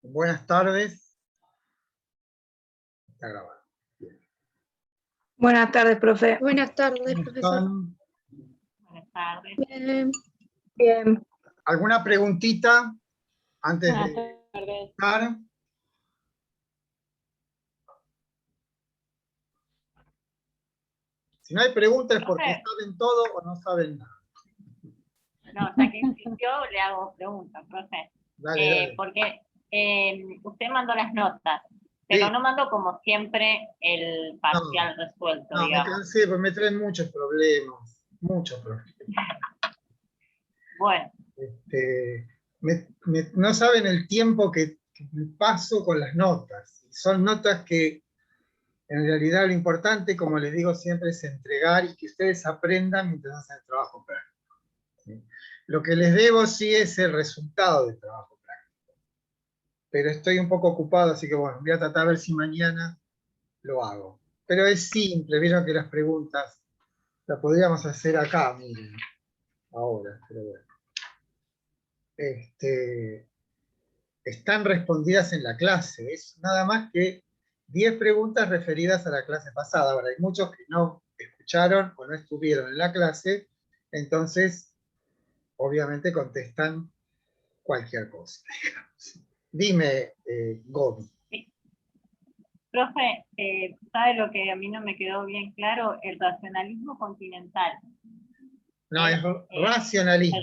Buenas tardes. Está grabado. Bien. Buenas tardes, profe. Buenas tardes, ¿Cómo profesor. están? Buenas tardes. Bien. Bien. ¿Alguna preguntita antes Buenas de tardes. empezar? Si no hay preguntas es porque saben todo o no saben nada. No, ya que insistió, le hago preguntas, profe. Dale. Porque usted mandó las notas, pero Sí. no mandó como siempre el parcial resuelto, No, me digamos. cansé, porque me traen muchos problemas. Muchos problemas. Bueno, No saben el tiempo que me paso con las notas. Son notas que en realidad lo importante, como les digo siempre, es entregar y que ustedes aprendan mientras hacen el trabajo práctico. ¿Sí? Lo que les debo sí es el resultado del trabajo práctico. Pero estoy un poco ocupado, así que bueno, voy a tratar de ver si mañana lo hago. Pero es simple, vieron que las preguntas las podríamos hacer acá, miren, ahora, pero bueno. Están respondidas en la clase, es nada más que 10 preguntas referidas a la clase pasada. Ahora, hay muchos que no escucharon o no estuvieron en la clase, entonces, obviamente contestan cualquier cosa. Dime, Gobi. sí. Profe, ¿sabe lo que a mí no me quedó bien claro? El racionalismo continental. No, es racionalismo.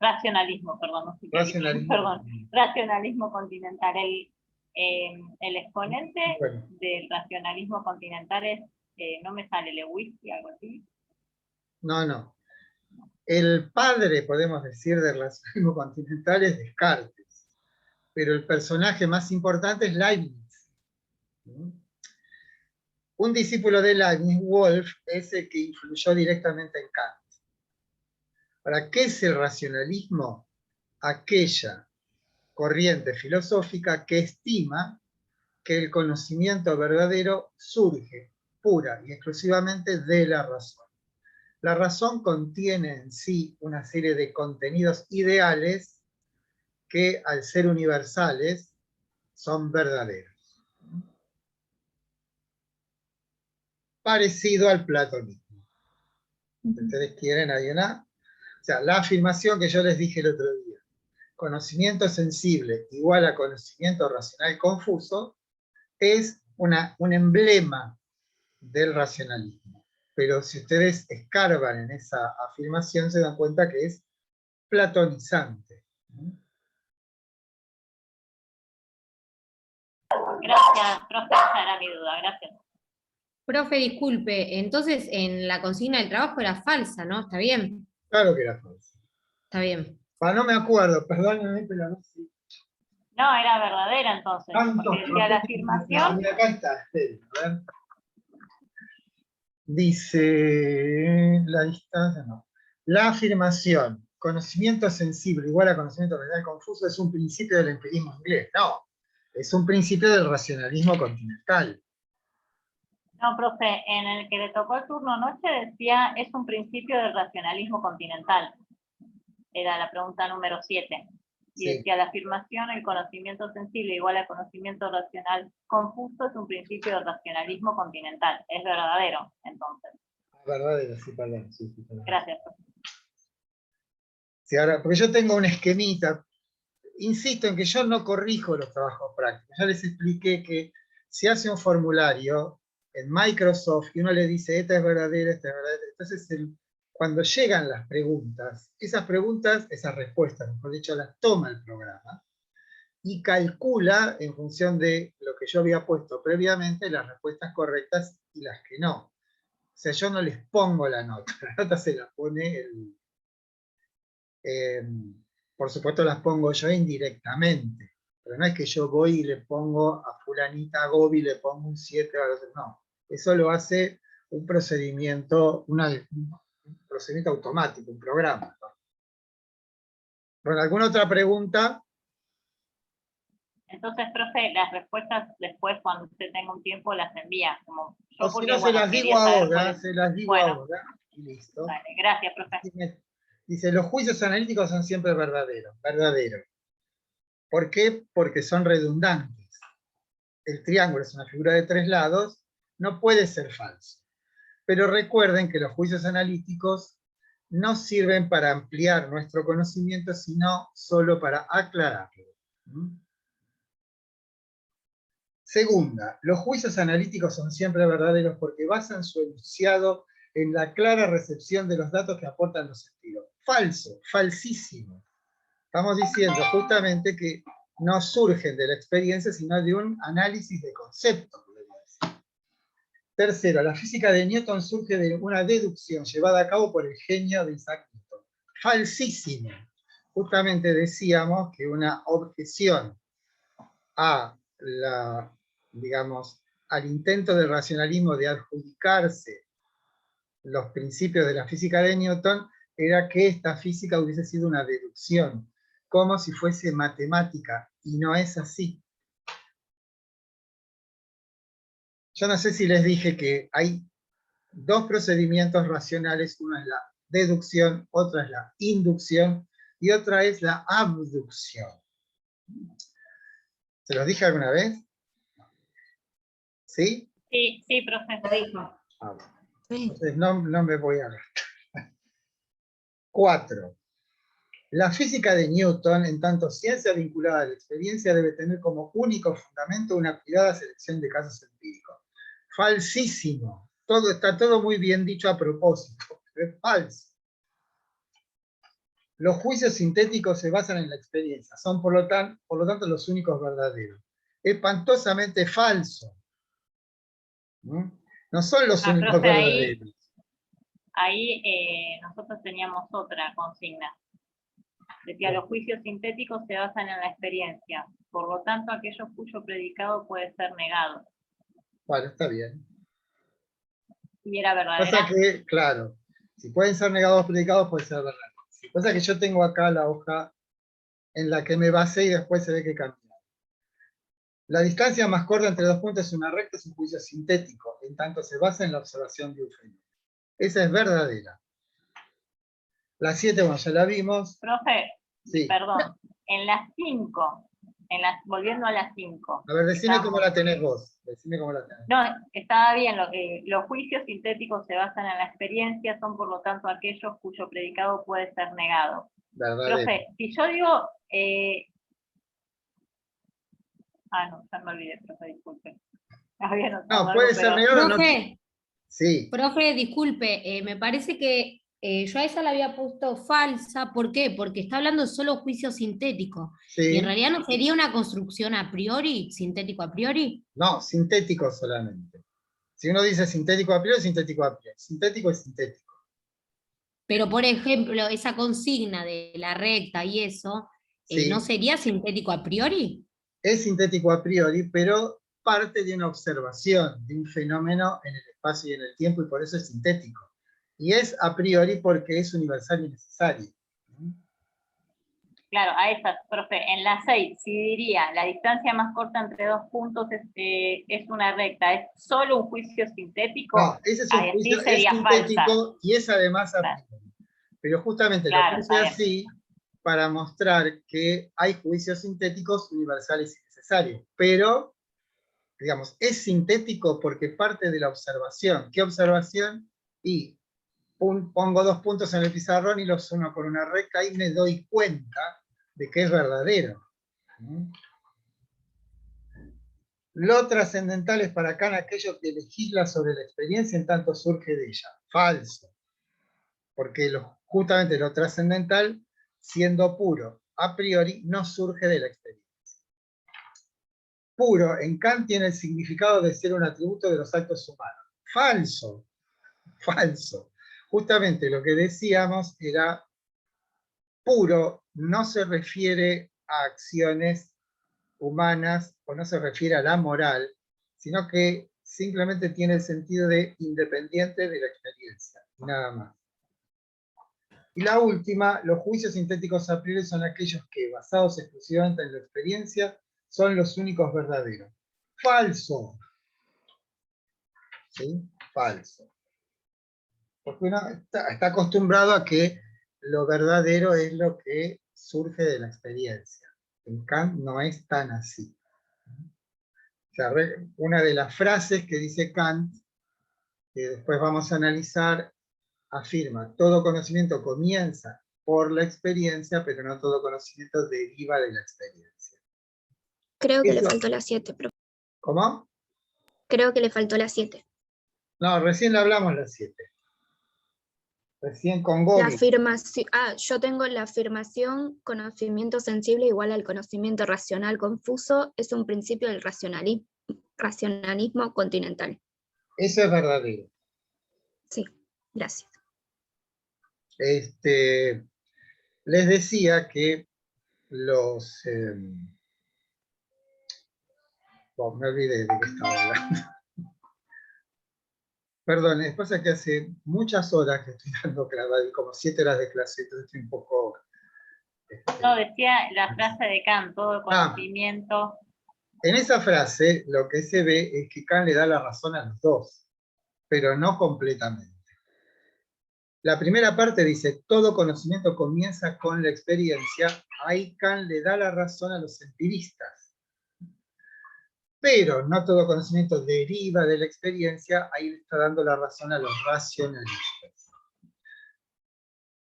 Racionalismo, perdón, no sé qué dije, perdón. Racionalismo continental. El exponente del racionalismo continental es, no me sale Lewis y algo así. No. El padre, podemos decir, del racionalismo continental es Descartes, pero el personaje más importante es Leibniz. Un discípulo de Leibniz, Wolff, es el que influyó directamente en Kant. ¿Para qué es el racionalismo? Aquella corriente filosófica que estima que el conocimiento verdadero surge pura y exclusivamente de la razón. La razón contiene en sí una serie de contenidos ideales que, al ser universales, son verdaderos. Parecido al platonismo. Si ustedes quieren, hay una... O sea, la afirmación que yo les dije el otro día, conocimiento sensible igual a conocimiento racional confuso, es un emblema del racionalismo. Pero si ustedes escarban en esa afirmación, se dan cuenta que es platonizante. Gracias, profe, esa era mi duda, gracias. Profe, disculpe, entonces en la consigna del trabajo era falsa, ¿no? ¿Está bien? Claro que era falso. Está bien. No me acuerdo, perdónenme, pero no sé. No, era verdadera entonces, porque decía la afirmación. Acá está, a ver. Dice la distancia, no. La afirmación, conocimiento sensible igual a conocimiento real confuso, es un principio del empirismo inglés. No, es un principio del racionalismo continental. No, profe, en el que le tocó el turno anoche decía, es un principio del racionalismo continental. Era la pregunta número 7. Y Sí. decía, la afirmación, el conocimiento sensible igual a conocimiento racional confuso, es un principio del racionalismo continental. Es verdadero, entonces. Verdadero, sí, perdón. Sí, perdón. Gracias, profe. Sí, ahora, porque yo tengo un esquemita, insisto en que yo no corrijo los trabajos prácticos. Ya les expliqué que si hace un formulario en Microsoft y uno le dice, esta es verdadera, entonces cuando llegan las preguntas, esas respuestas, mejor dicho, las toma el programa y calcula en función de lo que yo había puesto previamente las respuestas correctas y las que no. O sea, yo no les pongo la nota se la pone por supuesto las pongo yo indirectamente, pero no es que yo voy y le pongo a fulanita Gobi, le pongo un 7, no. Eso lo hace un procedimiento, un procedimiento automático, un programa. Bueno, ¿alguna otra pregunta? Entonces, profe, las respuestas después, cuando usted tenga un tiempo, las envía. Como yo, O si no, se las digo ahora, y listo. Vale, gracias, profe. Dice, los juicios analíticos son siempre verdaderos. Verdadero. ¿Por qué? Porque son redundantes. El triángulo es una figura de 3 lados, no puede ser falso. Pero recuerden que los juicios analíticos no sirven para ampliar nuestro conocimiento, sino solo para aclararlo. Segunda, los juicios analíticos son siempre verdaderos porque basan su enunciado en la clara recepción de los datos que aportan los sentidos. Falso, falsísimo. Estamos diciendo justamente que no surgen de la experiencia, sino de un análisis de conceptos. Tercero, la física de Newton surge de una deducción llevada a cabo por el genio de Isaac Newton. Falsísimo. Justamente decíamos que una objeción a al intento del racionalismo de adjudicarse los principios de la física de Newton era que esta física hubiese sido una deducción, como si fuese matemática, y no es así. Yo no sé si les dije que hay dos procedimientos racionales, uno es la deducción, otra es la inducción, y otra es la abducción. ¿Se los dije alguna vez? ¿Sí? Sí, sí, profesor. Entonces no me voy a gastar. 4. La física de Newton, en tanto ciencia vinculada a la experiencia, debe tener como único fundamento una cuidada selección de casos empíricos. Falsísimo. Está todo muy bien dicho a propósito, pero es falso. Los juicios sintéticos se basan en la experiencia, son por lo tanto los únicos verdaderos. Espantosamente falso. No son los únicos verdaderos. Ahí nosotros teníamos otra consigna. Decía, los juicios sintéticos se basan en la experiencia, por lo tanto aquellos cuyo predicado puede ser negado. Bueno, está bien. Y era verdadera. Pasa que, claro, si pueden ser negados o predicados, puede ser verdadero. Pasa que yo tengo acá la hoja en la que me basé y después se ve que cambió. La distancia más corta entre dos puntos es una recta, es un juicio sintético, en tanto se basa en la observación de un fenómeno. Esa es verdadera. La 7, bueno, ya la vimos. Profe, sí. Perdón, en las 5, volviendo a las 5. A ver, decime cómo la tenés vos. Decime cómo la tenés. No, estaba bien, los juicios sintéticos se basan en la experiencia, son por lo tanto aquellos cuyo predicado puede ser negado. Verdadero. Profe, si yo digo... no, ya me olvidé, profe, disculpe. No, puede ser negado. Profe, no... Sí. Profe, disculpe, me parece que yo a esa la había puesto falsa. ¿Por qué? Porque está hablando solo juicio sintético. Sí. ¿Y en realidad no sería una construcción a priori, sintético a priori? No, sintético solamente. Si uno dice sintético a priori, sintético a priori. Sintético es sintético. Pero, por ejemplo, esa consigna de la recta y eso, sí. ¿no sería sintético a priori? Es sintético a priori, pero parte de una observación de un fenómeno en el espacio y en el tiempo, y por eso es sintético. Y es a priori porque es universal y necesario. Claro, a esas, profe, en la 6, si diría, la distancia más corta entre dos puntos es una recta, ¿es solo un juicio sintético? No, ese es un juicio sintético falsa. Y es además a priori. Pero justamente lo puse así para mostrar que hay juicios sintéticos universales y necesarios. Pero, digamos, es sintético porque parte de la observación. ¿Qué observación? Y pongo dos puntos en el pizarrón y los uno con una recta y me doy cuenta de que es verdadero. Lo trascendental es para Kant aquello que legisla sobre la experiencia en tanto surge de ella. Falso. Porque justamente lo trascendental, siendo puro a priori, no surge de la experiencia. Puro en Kant tiene el significado de ser un atributo de los actos humanos. Falso. Falso. Justamente lo que decíamos era puro no se refiere a acciones humanas o no se refiere a la moral, sino que simplemente tiene el sentido de independiente de la experiencia, nada más. Y la última, los juicios sintéticos a priori son aquellos que, basados exclusivamente en la experiencia, son los únicos verdaderos. Falso. ¿Sí? Falso. Porque uno está acostumbrado a que lo verdadero es lo que surge de la experiencia. En Kant no es tan así. O sea, una de las frases que dice Kant, que después vamos a analizar, afirma, todo conocimiento comienza por la experiencia, pero no todo conocimiento deriva de la experiencia. Creo que le faltó la 7, profe. ¿Cómo? Creo que le faltó la 7. No, recién le hablamos la 7. Recién con La Gobi. afirmación, yo tengo la afirmación, conocimiento sensible igual al conocimiento racional confuso, es un principio del racionalismo continental. Eso es verdadero. Sí, gracias. Les decía que los... me olvidé de qué estaba hablando. Perdón, es cosa que hace muchas horas que estoy dando clase, como 7 horas de clase, entonces estoy un poco... No, decía la frase de Kant, todo conocimiento. En esa frase lo que se ve es que Kant le da la razón a los dos, pero no completamente. La primera parte dice, todo conocimiento comienza con la experiencia, ahí Kant le da la razón a los empiristas. Pero no todo conocimiento deriva de la experiencia, ahí le está dando la razón a los racionalistas.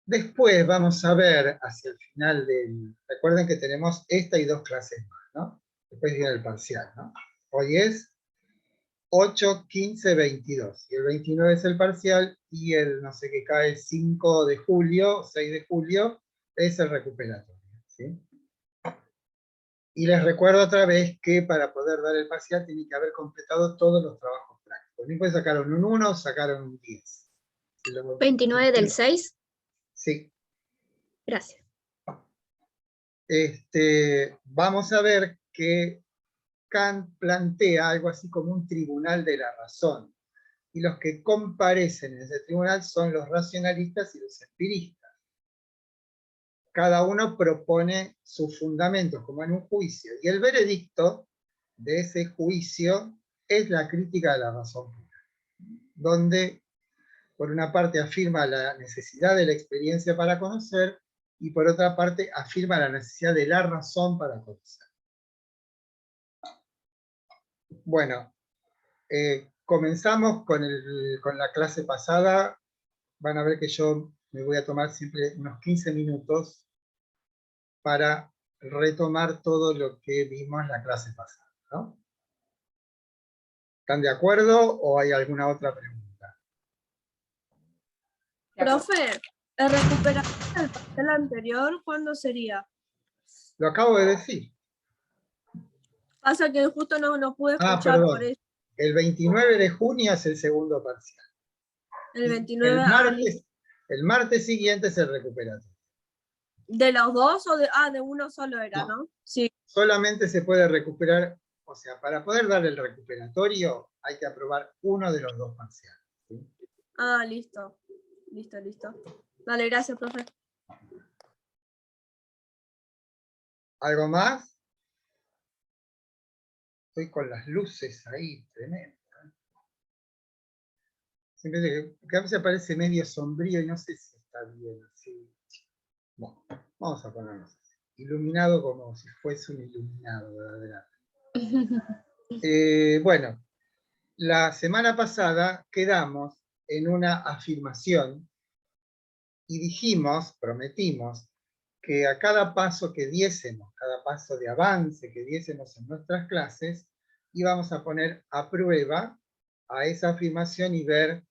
Después vamos a ver hacia el final del... Recuerden que tenemos esta y 2 clases más, ¿no? Después viene el parcial, ¿no? Hoy es 8, 15, 22. Y el 29 es el parcial, y el no sé qué cae 5 de julio, 6 de julio, es el recuperatorio, ¿sí? Y les recuerdo otra vez que para poder dar el parcial tienen que haber completado todos los trabajos prácticos. Después sacaron un 1, sacaron un 10. ¿29 del 6? Sí. Gracias. Vamos a ver que Kant plantea algo así como un tribunal de la razón. Y los que comparecen en ese tribunal son los racionalistas y los empiristas. Cada uno propone sus fundamentos, como en un juicio. Y el veredicto de ese juicio es la crítica de la razón pura, donde por una parte afirma la necesidad de la experiencia para conocer, y por otra parte afirma la necesidad de la razón para conocer. Bueno, comenzamos con la clase pasada. Van a ver que yo me voy a tomar siempre unos 15 minutos para retomar todo lo que vimos la clase pasada, ¿no? ¿Están de acuerdo o hay alguna otra pregunta? Profe, ¿el recuperación del parcial anterior cuándo sería? Lo acabo de decir. Pasa que justo no pude escuchar por eso. El 29 de junio es el segundo parcial. El 29 el martes siguiente es el recuperatorio. ¿De los dos o de uno solo era, no? Sí. Solamente se puede recuperar, o sea, para poder dar el recuperatorio hay que aprobar uno de los 2 parciales, ¿sí? Ah, listo. Listo. Dale, gracias, profe. ¿Algo más? Estoy con las luces ahí, tremendo. Siempre que a veces parece medio sombrío y no sé si está bien así. Bueno, vamos a ponernos así. Iluminado como si fuese un iluminado, verdaderamente. Bueno, la semana pasada quedamos en una afirmación y prometimos, que a cada paso que diésemos, cada paso de avance que diésemos en nuestras clases, íbamos a poner a prueba a esa afirmación y ver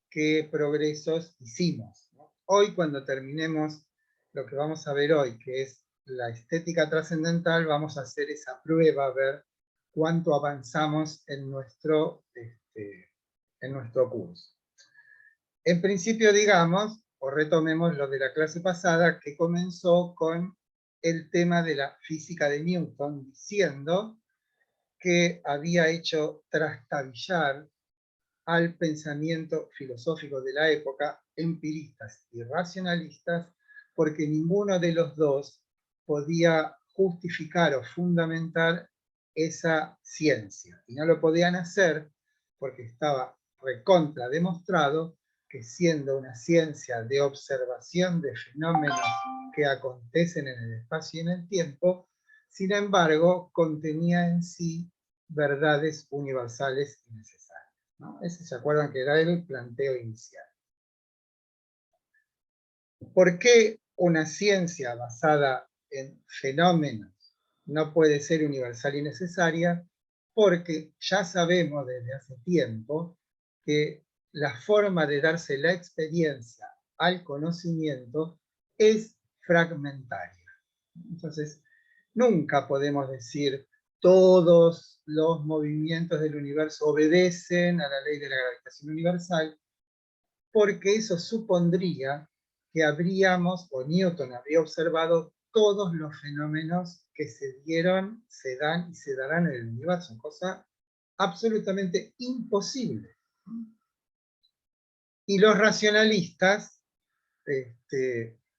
qué progresos hicimos, ¿no? Hoy, cuando terminemos lo que vamos a ver hoy, que es la estética trascendental, vamos a hacer esa prueba, a ver cuánto avanzamos en nuestro curso. En principio, digamos, o retomemos lo de la clase pasada, que comenzó con el tema de la física de Newton, diciendo que había hecho trastabillar al pensamiento filosófico de la época, empiristas y racionalistas, porque ninguno de los dos podía justificar o fundamentar esa ciencia. Y no lo podían hacer porque estaba recontra demostrado que, siendo una ciencia de observación de fenómenos que acontecen en el espacio y en el tiempo, sin embargo, contenía en sí verdades universales y necesarias, ¿no? Ese, ¿se acuerdan que era el planteo inicial? ¿Por qué una ciencia basada en fenómenos no puede ser universal y necesaria? Porque ya sabemos desde hace tiempo que la forma de darse la experiencia al conocimiento es fragmentaria. Entonces, nunca podemos decir todos los movimientos del universo obedecen a la ley de la gravitación universal, porque eso supondría que habríamos, o Newton habría observado todos los fenómenos que se dieron, se dan y se darán en el universo, cosa absolutamente imposible. Y los racionalistas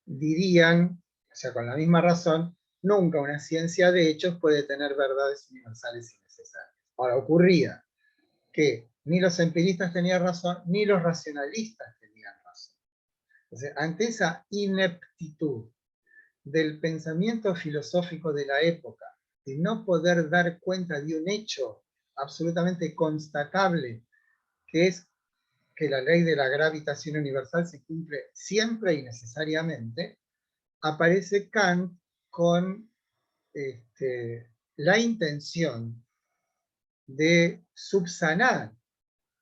dirían, o sea, con la misma razón, nunca una ciencia de hechos puede tener verdades universales y necesarias. Ahora, ocurría que ni los empiristas tenían razón, ni los racionalistas tenían razón. Entonces, ante esa ineptitud del pensamiento filosófico de la época, de no poder dar cuenta de un hecho absolutamente constatable, que es que la ley de la gravitación universal se cumple siempre y necesariamente, aparece Kant con la intención de subsanar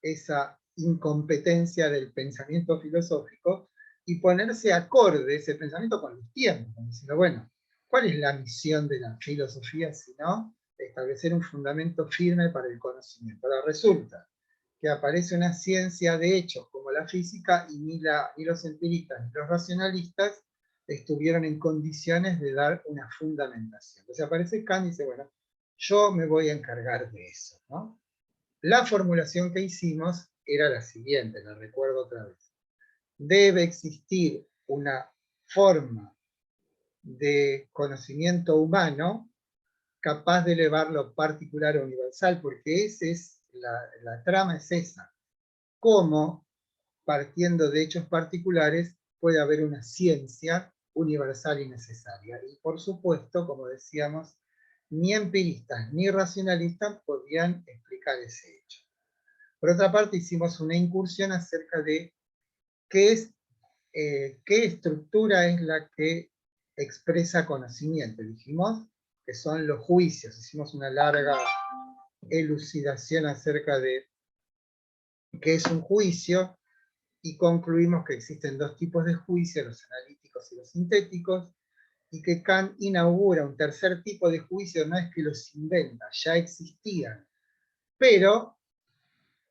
esa incompetencia del pensamiento filosófico y ponerse acorde ese pensamiento con los tiempos, diciendo, bueno, ¿cuál es la misión de la filosofía sino establecer un fundamento firme para el conocimiento? Ahora resulta que aparece una ciencia de hechos como la física y ni los empiristas ni los racionalistas estuvieron en condiciones de dar una fundamentación. Entonces aparece Kant y dice, bueno, yo me voy a encargar de eso, ¿no? La formulación que hicimos era la siguiente, la recuerdo otra vez. Debe existir una forma de conocimiento humano capaz de elevar lo particular a universal, porque esa es la trama es esa. Cómo, partiendo de hechos particulares, puede haber una ciencia universal y necesaria. Y por supuesto, como decíamos, ni empiristas ni racionalistas podían explicar ese hecho. Por otra parte, hicimos una incursión acerca de qué estructura es la que expresa conocimiento. Dijimos que son los juicios. Hicimos una larga elucidación acerca de qué es un juicio y concluimos que existen dos tipos de juicios, los analíticos y los sintéticos, y que Kant inaugura un tercer tipo de juicio, no es que los inventa, ya existían, pero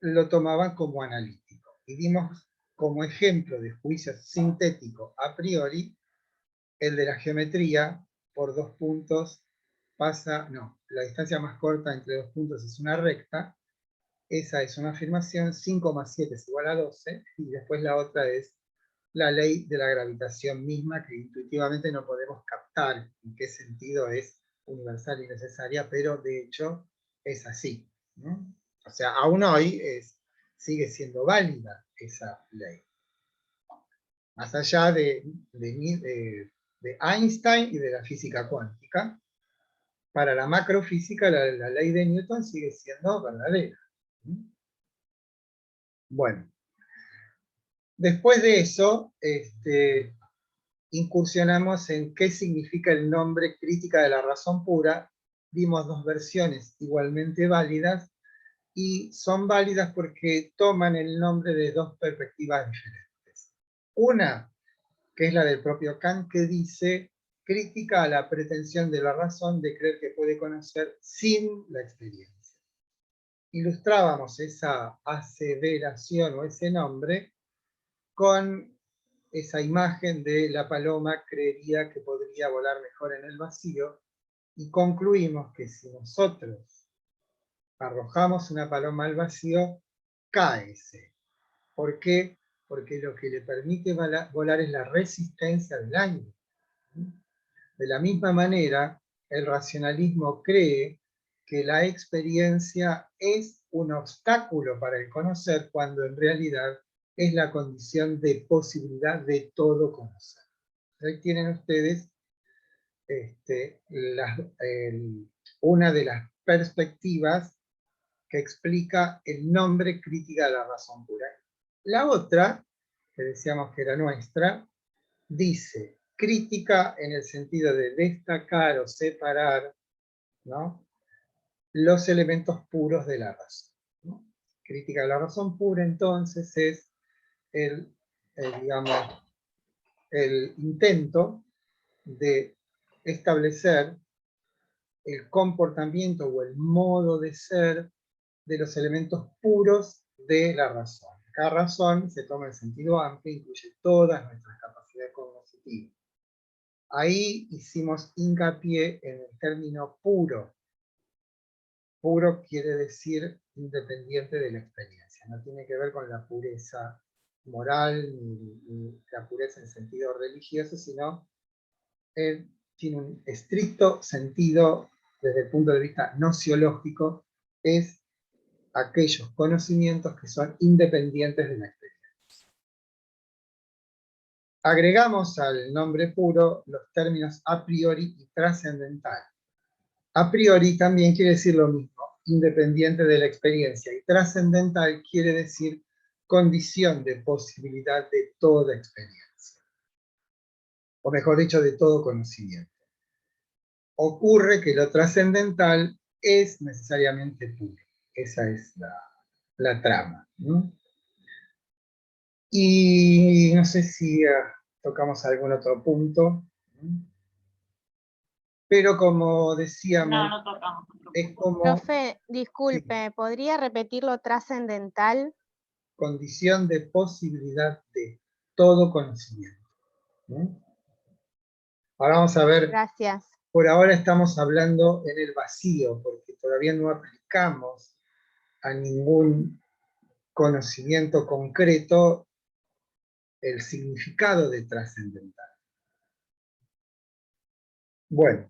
lo tomaban como analítico. Y dimos como ejemplo de juicio sintético a priori, el de la geometría, por 2 puntos pasa, no, la distancia más corta entre 2 puntos es una recta, esa es una afirmación, 5 más 7 es igual a 12, y después la otra es la ley de la gravitación misma, que intuitivamente no podemos captar en qué sentido es universal y necesaria, pero de hecho es así, ¿no? O sea, aún hoy sigue siendo válida esa ley. Más allá de Einstein y de la física cuántica, para la macrofísica la ley de Newton sigue siendo verdadera. Bueno, después de eso, incursionamos en qué significa el nombre crítica de la razón pura. Vimos 2 versiones igualmente válidas, y son válidas porque toman el nombre de 2 perspectivas diferentes. Una, que es la del propio Kant, que dice crítica a la pretensión de la razón de creer que puede conocer sin la experiencia. Ilustrábamos esa aseveración o ese nombre con esa imagen de la paloma creería que podría volar mejor en el vacío, y concluimos que si nosotros arrojamos una paloma al vacío, cáese. ¿Por qué? Porque lo que le permite volar es la resistencia del aire. De la misma manera, el racionalismo cree que la experiencia es un obstáculo para el conocer, cuando en realidad es la condición de posibilidad de todo conocer. Ahí tienen ustedes una de las perspectivas que explica el nombre crítica de la razón pura. La otra, que decíamos que era nuestra, dice crítica en el sentido de destacar o separar, ¿no?, los elementos puros de la razón, ¿no? Crítica de la razón pura, entonces, es digamos, el intento de establecer el comportamiento o el modo de ser de los elementos puros de la razón. Cada razón se toma en sentido amplio, incluye todas nuestras capacidades cognitivas. Ahí hicimos hincapié en el término puro. Puro quiere decir independiente de la experiencia, no tiene que ver con la pureza moral ni la pureza en sentido religioso, sino tiene un estricto sentido desde el punto de vista nociológico, es aquellos conocimientos que son independientes de la experiencia. Agregamos al nombre puro los términos a priori y trascendental. A priori también quiere decir lo mismo, independiente de la experiencia, y trascendental quiere decir condición de posibilidad de toda experiencia, o mejor dicho, de todo conocimiento. Ocurre que lo trascendental es necesariamente puro. Esa es la trama, ¿no? Y no sé si tocamos algún otro punto, ¿no? Pero como decíamos... No tocamos. Es como... Profe, disculpe, sí. ¿Podría repetir lo trascendental? Condición de posibilidad de todo conocimiento, ¿no? Ahora vamos a ver... Gracias. Por ahora estamos hablando en el vacío, porque todavía no aplicamos a ningún conocimiento concreto el significado de trascendental. Bueno,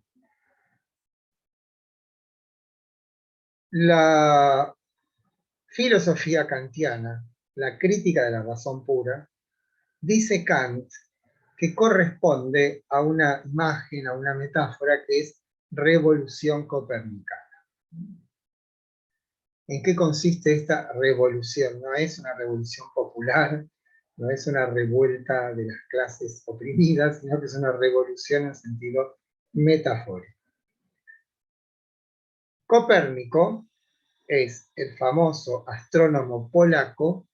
la filosofía kantiana, la crítica de la razón pura, dice Kant que corresponde a una imagen, a una metáfora que es revolución copernicana. ¿En qué consiste esta revolución? No es una revolución popular, no es una revuelta de las clases oprimidas, sino que es una revolución en sentido metafórico. Copérnico es el famoso astrónomo polaco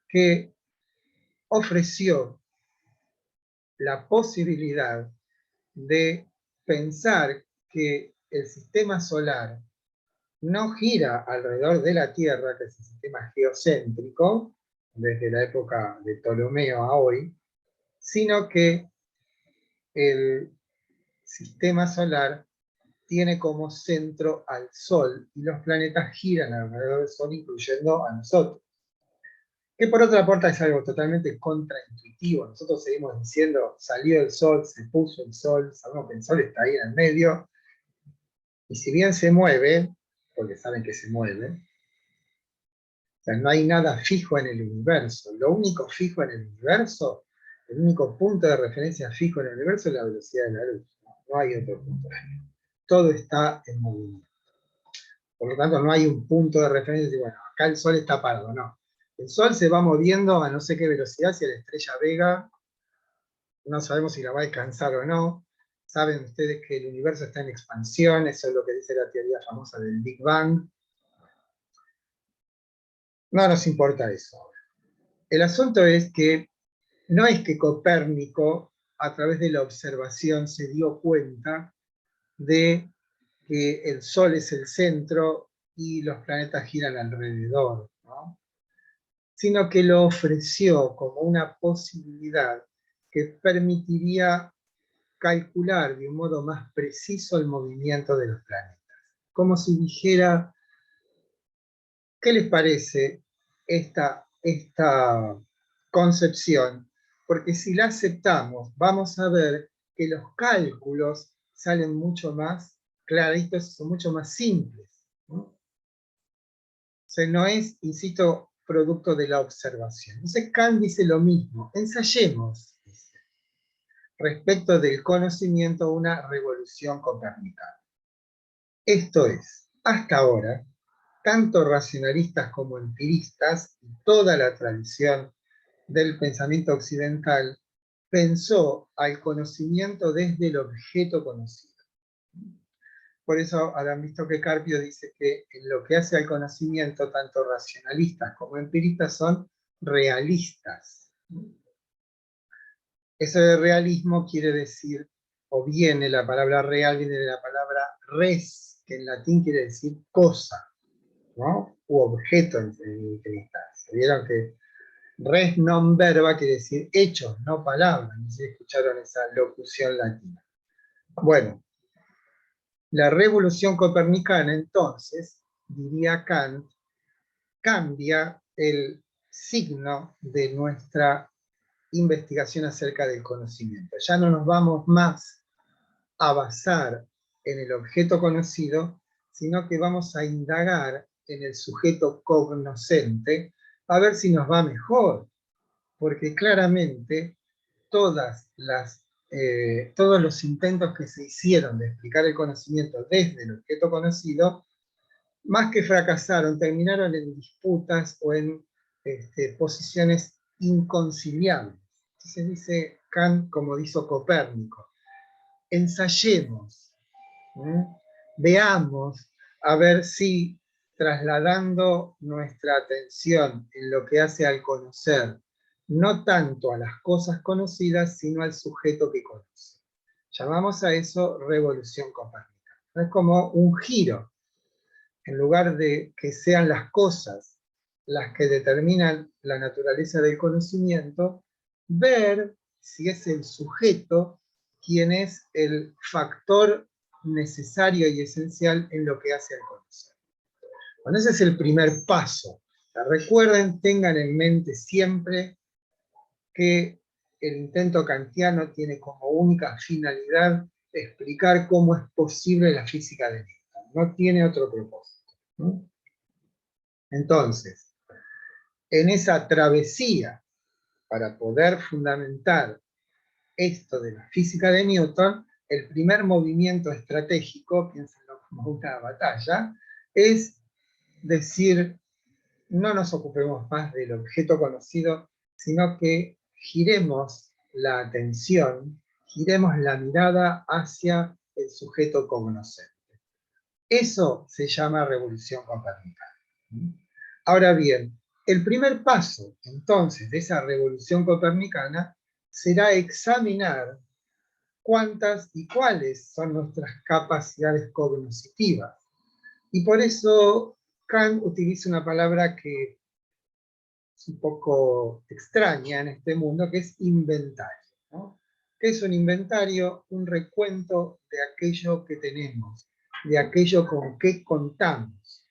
que ofreció la posibilidad de pensar que el sistema solar no gira alrededor de la Tierra, que es el sistema geocéntrico, desde la época de Ptolomeo a hoy, sino que el sistema solar tiene como centro al Sol, y los planetas giran alrededor del Sol, incluyendo a nosotros. Que por otra parte es algo totalmente contraintuitivo. Nosotros seguimos diciendo, salió el Sol, se puso el Sol, sabemos que el Sol está ahí en el medio, y si bien se mueve, porque saben que se mueve, o sea, no hay nada fijo en el universo. Lo único fijo en el universo, el único punto de referencia fijo en el universo es la velocidad de la luz. No hay otro punto fijo. Todo está en movimiento. Por lo tanto, no hay un punto de referencia y bueno, acá el Sol está parado, no. El Sol se va moviendo a no sé qué velocidad, si a la estrella Vega, no sabemos si la va a alcanzar o no. Saben ustedes que el universo está en expansión, eso es lo que dice la teoría famosa del Big Bang. No nos importa eso ahora. El asunto es que no es que Copérnico, a través de la observación, se dio cuenta de que el Sol es el centro y los planetas giran alrededor, ¿no? Sino que lo ofreció como una posibilidad que permitiría calcular de un modo más preciso el movimiento de los planetas. Como si dijera, ¿qué les parece esta concepción? Porque si la aceptamos, vamos a ver que los cálculos salen mucho más claritos, son mucho más simples, ¿no? O sea, no es, insisto, producto de la observación. Entonces Kant dice lo mismo, ensayemos, dice. respecto del conocimiento una revolución copernicana. Esto es, hasta ahora, tanto racionalistas como empiristas, y toda la tradición del pensamiento occidental, pensó al conocimiento desde el objeto conocido. Por eso habrán visto que Carpio dice que en lo que hace al conocimiento, tanto racionalistas como empiristas son realistas. Eso de realismo quiere decir, o viene, la palabra real viene de la palabra res, que en latín quiere decir cosa, ¿no? U objeto en instancia. Vieron que res non verba quiere decir hechos, no palabras. No sé si escucharon esa locución latina. Bueno, la revolución copernicana, entonces, diría Kant, cambia el signo de nuestra investigación acerca del conocimiento. Ya no nos vamos más a basar en el objeto conocido, sino que vamos a indagar en el sujeto cognoscente a ver si nos va mejor, porque claramente todos los intentos que se hicieron de explicar el conocimiento desde el objeto conocido, más que fracasaron, terminaron en disputas o en posiciones inconciliables. Entonces dice Kant, como dijo Copérnico, ensayemos, veamos, a ver si trasladando nuestra atención en lo que hace al conocer, no tanto a las cosas conocidas, sino al sujeto que conoce. Llamamos a eso revolución copérnica. Es como un giro. En lugar de que sean las cosas las que determinan la naturaleza del conocimiento, ver si es el sujeto quien es el factor necesario y esencial en lo que hace al conocer. Bueno, ese es el primer paso. Recuerden, tengan en mente siempre que el intento kantiano tiene como única finalidad explicar cómo es posible la física de Newton. No tiene otro propósito. Entonces, en esa travesía para poder fundamentar esto de la física de Newton, el primer movimiento estratégico, piénsenlo como una batalla, es decir, no nos ocupemos más del objeto conocido, sino que giremos la atención, giremos la mirada hacia el sujeto cognoscente. Eso se llama revolución copernicana. Ahora bien, el primer paso, entonces, de esa revolución copernicana será examinar cuántas y cuáles son nuestras capacidades cognoscitivas. Y por eso Kant utiliza una palabra que es un poco extraña en este mundo, que es inventario, ¿no? ¿Qué es un inventario? Un recuento de aquello que tenemos, de aquello con que contamos.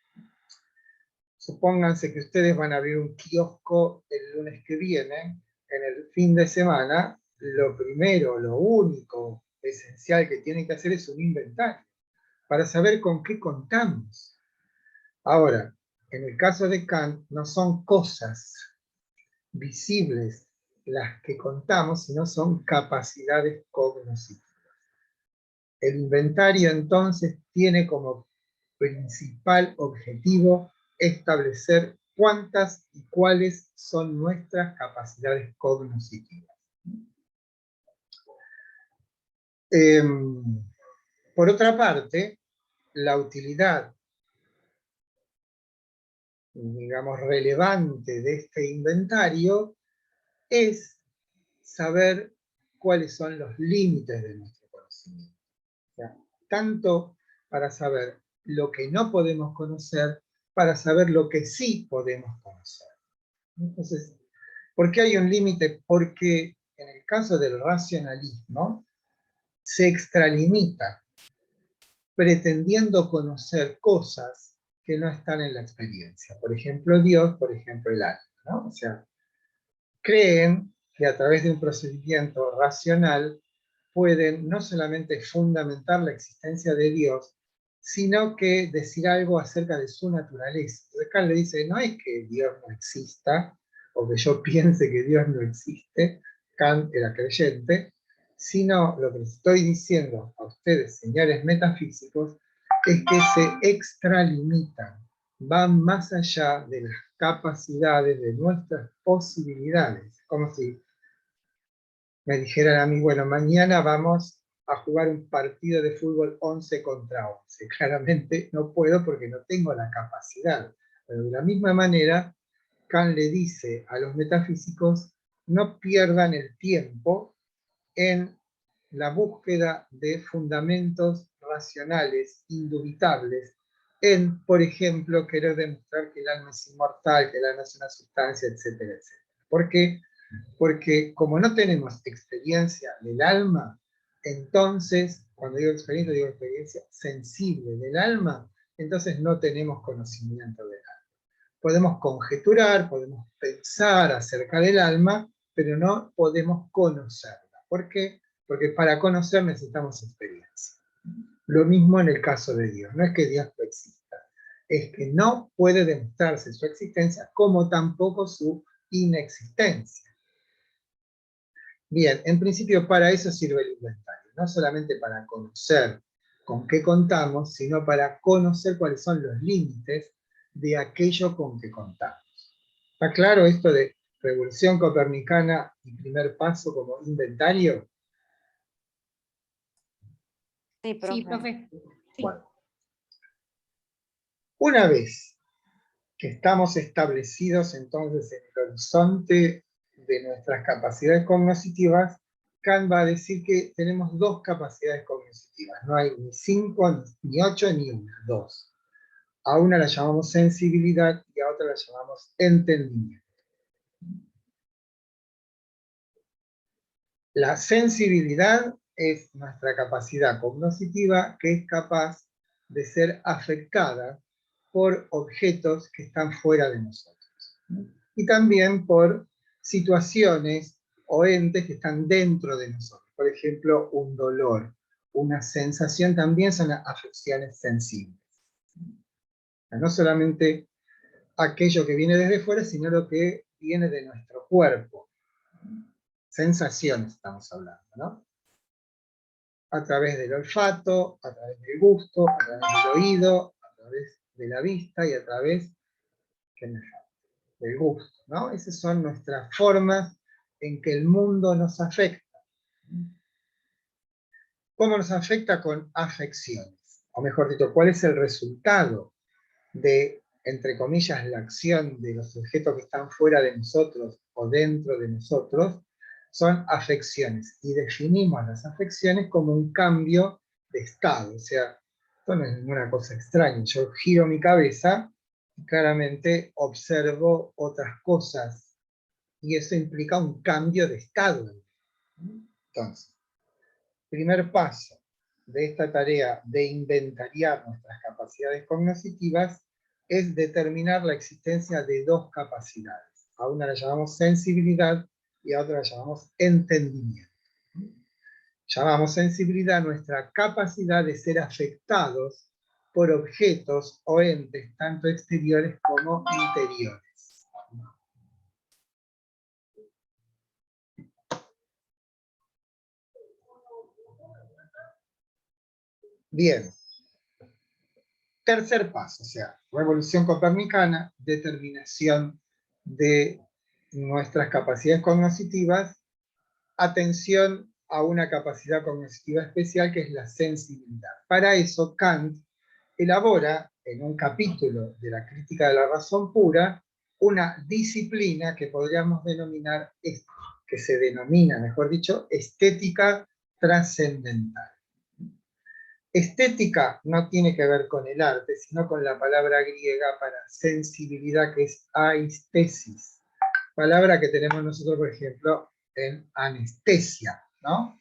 Supónganse que ustedes van a abrir un kiosco el lunes que viene, en el fin de semana, lo primero, lo único esencial que tienen que hacer es un inventario, para saber con qué contamos. Ahora, en el caso de Kant, no son cosas visibles las que contamos, sino son capacidades cognoscitivas. El inventario entonces tiene como principal objetivo establecer cuántas y cuáles son nuestras capacidades cognoscitivas. Por otra parte, la utilidad, digamos, relevante de este inventario es saber cuáles son los límites de nuestro conocimiento. O sea, tanto para saber lo que no podemos conocer, para saber lo que sí podemos conocer. Entonces, ¿por qué hay un límite? Porque en el caso del racionalismo se extralimita pretendiendo conocer cosas que no están en la experiencia. Por ejemplo, Dios, por ejemplo, el alma, ¿no? O sea, creen que a través de un procedimiento racional pueden no solamente fundamentar la existencia de Dios, sino que decir algo acerca de su naturaleza. Entonces Kant le dice, no es que Dios no exista, o que yo piense que Dios no existe, Kant era creyente, sino lo que les estoy diciendo a ustedes, señores metafísicos, es que se extralimitan, van más allá de las capacidades, de nuestras posibilidades. Como si me dijeran a mí, bueno, mañana vamos a jugar un partido de fútbol 11 contra 11. Claramente no puedo porque no tengo la capacidad. Pero de la misma manera, Kant le dice a los metafísicos, no pierdan el tiempo en la búsqueda de fundamentos racionales, indubitables, en, por ejemplo, querer demostrar que el alma es inmortal, que el alma es una sustancia, etcétera, etcétera. ¿Por qué? Porque como no tenemos experiencia del alma, entonces, cuando digo experiencia sensible del alma, entonces no tenemos conocimiento del alma. Podemos conjeturar, podemos pensar acerca del alma, pero no podemos conocerla. ¿Por qué? Porque para conocer necesitamos experiencia. Lo mismo en el caso de Dios. No es que Dios no exista, es que no puede demostrarse su existencia como tampoco su inexistencia. Bien, en principio para eso sirve el inventario, no solamente para conocer con qué contamos, sino para conocer cuáles son los límites de aquello con que contamos. ¿Está claro esto de revolución copernicana y primer paso como inventario? Sí, profe. Sí, profe. Bueno. Una vez que estamos establecidos entonces en el horizonte de nuestras capacidades cognitivas, Kant va a decir que tenemos dos capacidades cognitivas, no hay ni 5, ni 8, ni 1, 2. A una la llamamos sensibilidad y a otra la llamamos entendimiento. La sensibilidad es nuestra capacidad cognitiva que es capaz de ser afectada por objetos que están fuera de nosotros. Y también por situaciones o entes que están dentro de nosotros. Por ejemplo, un dolor, una sensación también son afecciones sensibles. No solamente aquello que viene desde fuera, sino lo que viene de nuestro cuerpo. Sensaciones estamos hablando, ¿no? A través del olfato, a través del gusto, a través del oído, a través de la vista y a través del gusto, ¿no? Esas son nuestras formas en que el mundo nos afecta. ¿Cómo nos afecta? Con afecciones. O mejor dicho, ¿cuál es el resultado de, entre comillas, la acción de los objetos que están fuera de nosotros o dentro de nosotros? Son afecciones. Y definimos las afecciones como un cambio de estado. O sea, esto no es ninguna cosa extraña. Yo giro mi cabeza y claramente observo otras cosas. Y eso implica un cambio de estado. Entonces, primer paso de esta tarea de inventariar nuestras capacidades cognitivas es determinar la existencia de dos capacidades. A una la llamamos sensibilidad y a otra la llamamos entendimiento. Llamamos sensibilidad nuestra capacidad de ser afectados por objetos o entes, tanto exteriores como interiores. Bien. Tercer paso, o sea, revolución copernicana, determinación de nuestras capacidades cognitivas, atención a una capacidad cognitiva especial que es la sensibilidad. Para eso Kant elabora en un capítulo de la crítica de la razón pura una disciplina que podríamos denominar, que se denomina, mejor dicho, estética trascendental. Estética no tiene que ver con el arte, sino con la palabra griega para sensibilidad, que es aistesis. Palabra que tenemos nosotros, por ejemplo, en anestesia, ¿no?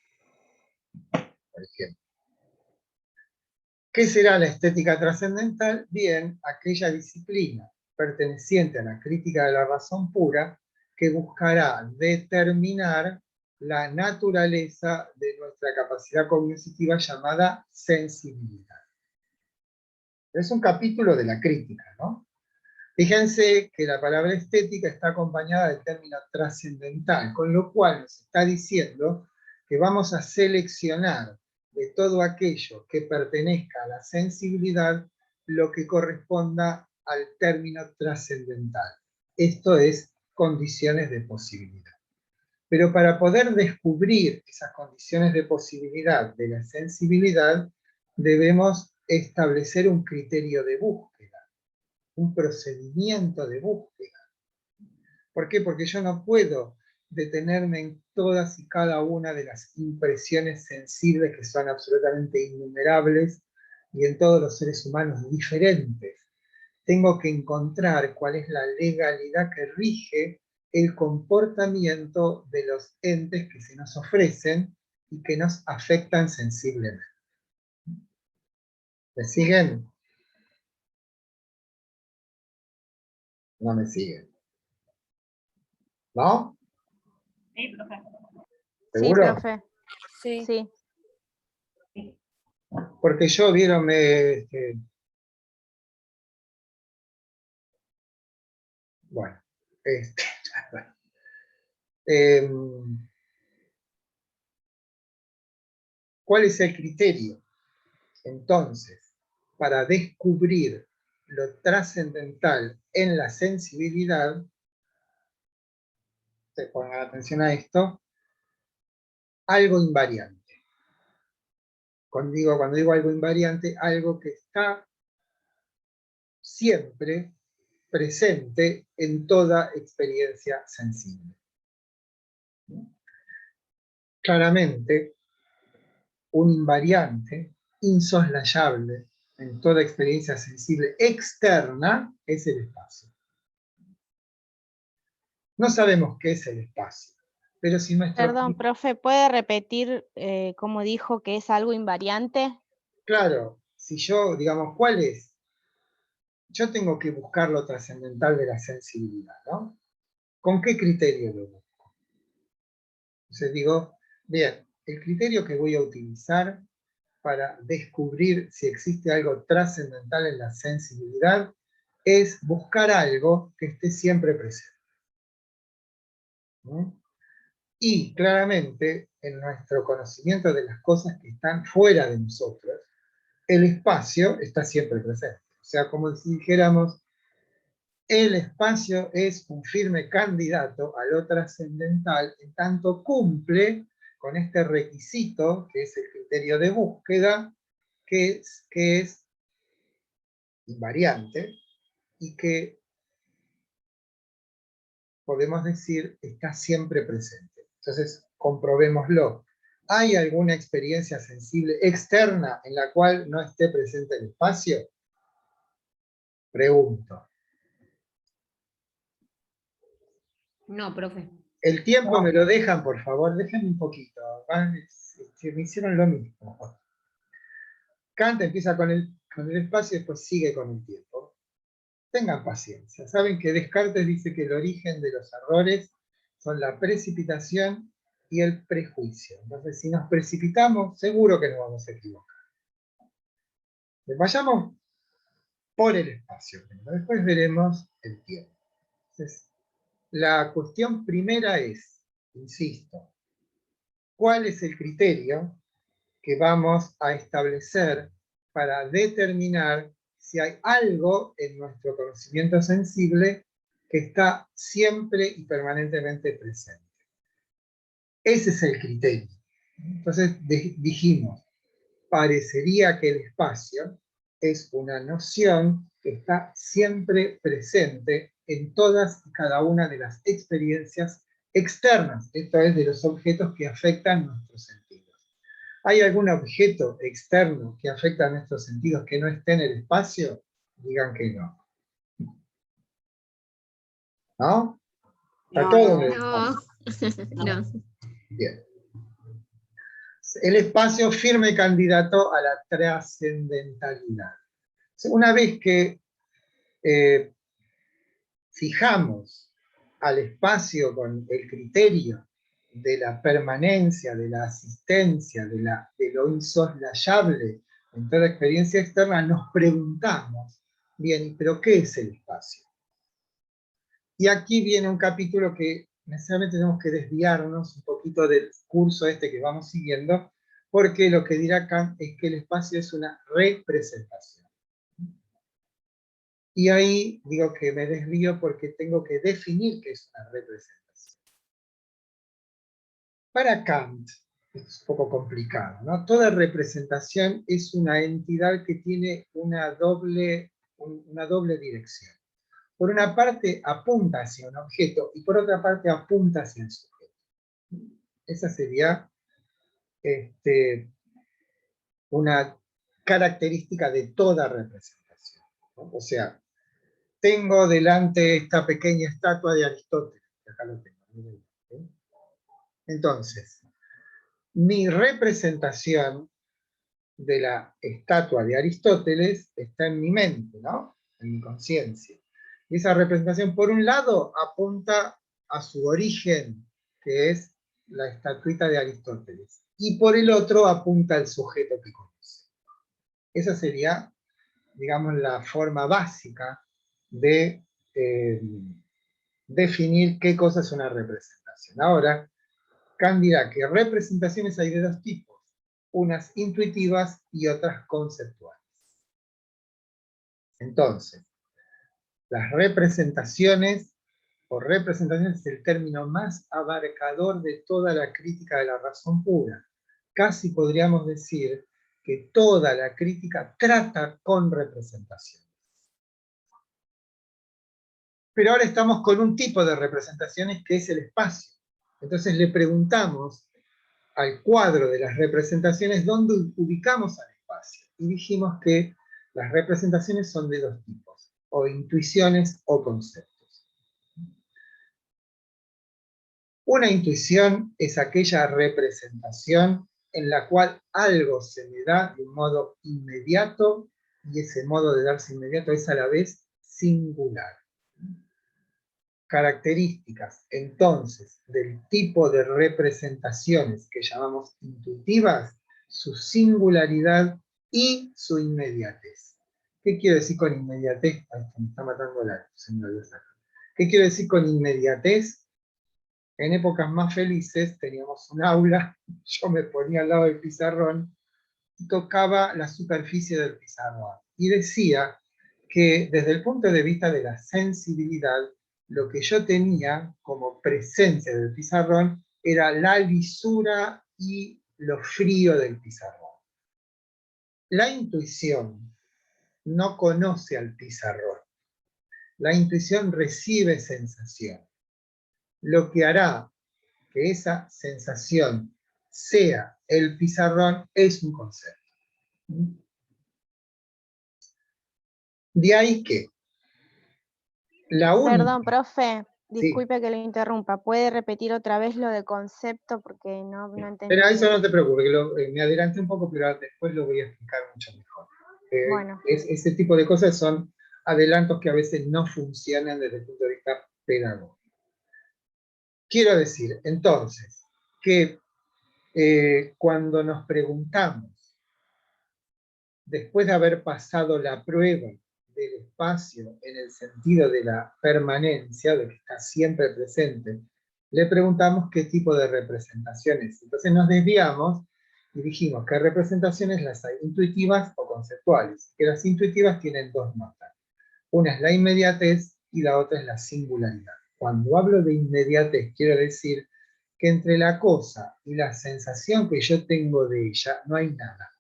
Por ejemplo. ¿Qué será la estética trascendental? Bien, aquella disciplina perteneciente a la crítica de la razón pura que buscará determinar la naturaleza de nuestra capacidad cognitiva llamada sensibilidad. Es un capítulo de la crítica, ¿no? Fíjense que la palabra estética está acompañada del término trascendental, con lo cual nos está diciendo que vamos a seleccionar de todo aquello que pertenezca a la sensibilidad lo que corresponda al término trascendental. Esto es condiciones de posibilidad. Pero para poder descubrir esas condiciones de posibilidad de la sensibilidad, debemos establecer un criterio de búsqueda, un procedimiento de búsqueda. ¿Por qué? Porque yo no puedo detenerme en todas y cada una de las impresiones sensibles que son absolutamente innumerables y en todos los seres humanos diferentes. Tengo que encontrar cuál es la legalidad que rige el comportamiento de los entes que se nos ofrecen y que nos afectan sensiblemente. ¿Me siguen? No me siguen. ¿No? Sí, profe. ¿Seguro? Sí, profe. Sí. Sí. Porque yo, vieron, bueno, ¿cuál es el criterio? Entonces, para descubrir lo trascendental en la sensibilidad, se pongan atención a esto, algo invariante. Cuando digo algo invariante, algo que está siempre presente en toda experiencia sensible. Claramente, un invariante insoslayable en toda experiencia sensible externa es el espacio. No sabemos qué es el espacio, pero si nuestro... Perdón, profe, ¿puede repetir cómo dijo que es algo invariante? Claro, si yo, digamos, ¿cuál es? Yo tengo que buscar lo trascendental de la sensibilidad, ¿no? ¿Con qué criterio lo busco? Entonces digo, bien, el criterio que voy a utilizar para descubrir si existe algo trascendental en la sensibilidad es buscar algo que esté siempre presente. ¿No? Y claramente, en nuestro conocimiento de las cosas que están fuera de nosotros, el espacio está siempre presente. O sea, como si dijéramos, el espacio es un firme candidato a lo trascendental, en tanto cumple con este requisito, que es el criterio de búsqueda, que es invariante, y que podemos decir está siempre presente. Entonces, comprobémoslo. ¿Hay alguna experiencia sensible externa en la cual no esté presente el espacio? Pregunto. No, profe. El tiempo me lo dejan, por favor, déjenme un poquito. Me hicieron lo mismo. Kant empieza con el espacio y después sigue con el tiempo. Tengan paciencia. Saben que Descartes dice que el origen de los errores son la precipitación y el prejuicio. Entonces, si nos precipitamos, seguro que nos vamos a equivocar. Vayamos por el espacio. Después veremos el tiempo. Entonces, la cuestión primera es, insisto, ¿cuál es el criterio que vamos a establecer para determinar si hay algo en nuestro conocimiento sensible que está siempre y permanentemente presente? Ese es el criterio. Entonces dijimos, parecería que el espacio es una noción que está siempre presente en todas y cada una de las experiencias externas, esto es, de los objetos que afectan nuestros sentidos. ¿Hay algún objeto externo que afecta a nuestros sentidos que no esté en el espacio? Digan que no. ¿No? Está todo en el espacio. No. Bien. El espacio firme candidato a la trascendentalidad. Una vez que fijamos al espacio con el criterio de la permanencia, de la asistencia, de lo insoslayable en toda experiencia externa, nos preguntamos, bien, ¿pero qué es el espacio? Y aquí viene un capítulo que necesariamente tenemos que desviarnos un poquito del curso este que vamos siguiendo, porque lo que dirá Kant es que el espacio es una representación. Y ahí digo que me desvío porque tengo que definir qué es una representación. Para Kant, es un poco complicado, ¿no? Toda representación es una entidad que tiene una doble dirección. Por una parte apunta hacia un objeto y por otra parte apunta hacia el sujeto. Esa sería una característica de toda representación, ¿no? O sea, tengo delante esta pequeña estatua de Aristóteles, que acá lo tengo. ¿Sí? Entonces, mi representación de la estatua de Aristóteles está en mi mente, ¿no? En mi conciencia. Y esa representación, por un lado, apunta a su origen, que es la estatuita de Aristóteles. Y por el otro, apunta al sujeto que conoce. Esa sería, digamos, la forma básica de definir qué cosa es una representación. Ahora, Kant dirá que representaciones hay de dos tipos, unas intuitivas y otras conceptuales. Entonces, las representaciones, o representaciones es el término más abarcador de toda la crítica de la razón pura. Casi podríamos decir que toda la crítica trata con representaciones. Pero ahora estamos con un tipo de representaciones que es el espacio. Entonces le preguntamos al cuadro de las representaciones dónde ubicamos al espacio. Y dijimos que las representaciones son de dos tipos, o intuiciones o conceptos. Una intuición es aquella representación en la cual algo se me da de un modo inmediato, y ese modo de darse inmediato es a la vez singular. Características, entonces, del tipo de representaciones que llamamos intuitivas, su singularidad y su inmediatez. ¿Qué quiero decir con inmediatez? Ay, me está matando la luz. ¿Qué quiero decir con inmediatez? En épocas más felices teníamos un aula, yo me ponía al lado del pizarrón y tocaba la superficie del pizarrón. Y decía que desde el punto de vista de la sensibilidad, lo que yo tenía como presencia del pizarrón era la lisura y lo frío del pizarrón. La intuición no conoce al pizarrón. La intuición recibe sensación. Lo que hará que esa sensación sea el pizarrón es un concepto. De ahí que la única... Perdón, profe, disculpe que lo interrumpa. ¿Puede repetir otra vez lo de concepto? Porque no entendí. Pero eso no te preocupes, me adelanté un poco, pero después lo voy a explicar mucho mejor. Bueno. Ese tipo de cosas son adelantos que a veces no funcionan desde el punto de vista pedagógico. Quiero decir, entonces, que cuando nos preguntamos, después de haber pasado la prueba del espacio en el sentido de la permanencia, de que está siempre presente, le preguntamos qué tipo de representaciones. Entonces nos desviamos y dijimos que representaciones las hay intuitivas o conceptuales, que las intuitivas tienen dos notas. Una es la inmediatez y la otra es la singularidad. Cuando hablo de inmediatez, quiero decir que entre la cosa y la sensación que yo tengo de ella, no hay nada.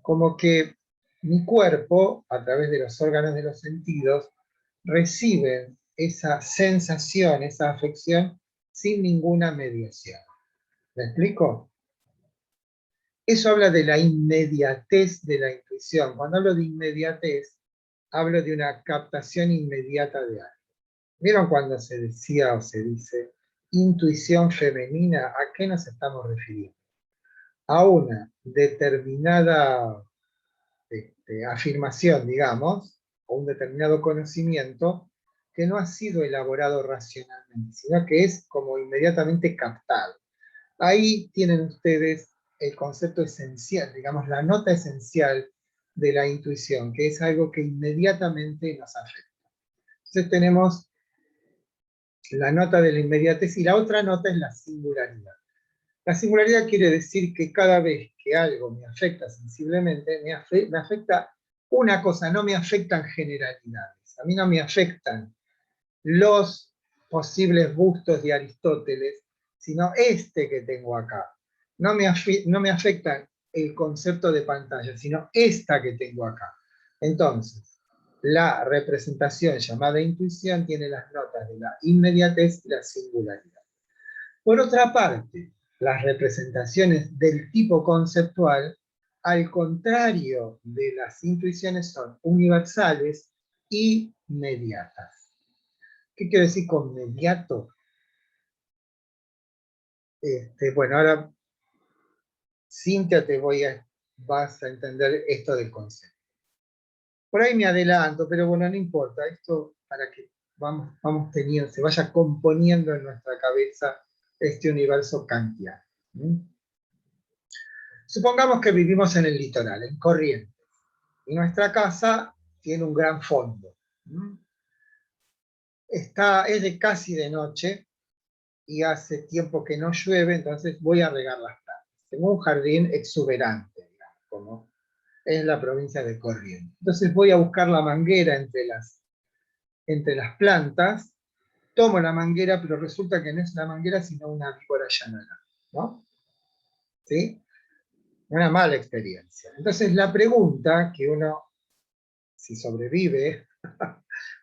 Como que mi cuerpo, a través de los órganos de los sentidos, recibe esa sensación, esa afección, sin ninguna mediación. ¿Me explico? Eso habla de la inmediatez de la intuición. Cuando hablo de inmediatez, hablo de una captación inmediata de algo. ¿Vieron cuando se decía o se dice intuición femenina? ¿A qué nos estamos refiriendo? A una determinada afirmación, digamos, o un determinado conocimiento que no ha sido elaborado racionalmente, sino que es como inmediatamente captado. Ahí tienen ustedes el concepto esencial, digamos, la nota esencial de la intuición, que es algo que inmediatamente nos afecta. Entonces tenemos la nota de la inmediatez, y la otra nota es la singularidad. La singularidad quiere decir que cada vez que algo me afecta sensiblemente, me afecta una cosa, no me afectan generalidades. A mí no me afectan los posibles bustos de Aristóteles, sino este que tengo acá. No me afecta el concepto de pantalla, sino esta que tengo acá. Entonces, la representación llamada intuición tiene las notas de la inmediatez y la singularidad. Por otra parte, las representaciones del tipo conceptual, al contrario de las intuiciones, son universales y mediatas. ¿Qué quiero decir con mediato? Bueno, ahora, Cintia, vas a entender esto del concepto. Por ahí me adelanto, pero bueno, no importa. Esto para que vamos teniendo, se vaya componiendo en nuestra cabeza este universo kantiano. Supongamos que vivimos en el litoral, en Corrientes, y nuestra casa tiene un gran fondo. Es casi de noche, y hace tiempo que no llueve, entonces voy a regar las plantas. Tengo un jardín exuberante, digamos, como es la provincia de Corrientes. Entonces voy a buscar la manguera entre las plantas, tomo la manguera, pero resulta que no es una manguera, sino una víbora llanera, ¿no? ¿Sí? Una mala experiencia. Entonces la pregunta que uno, si sobrevive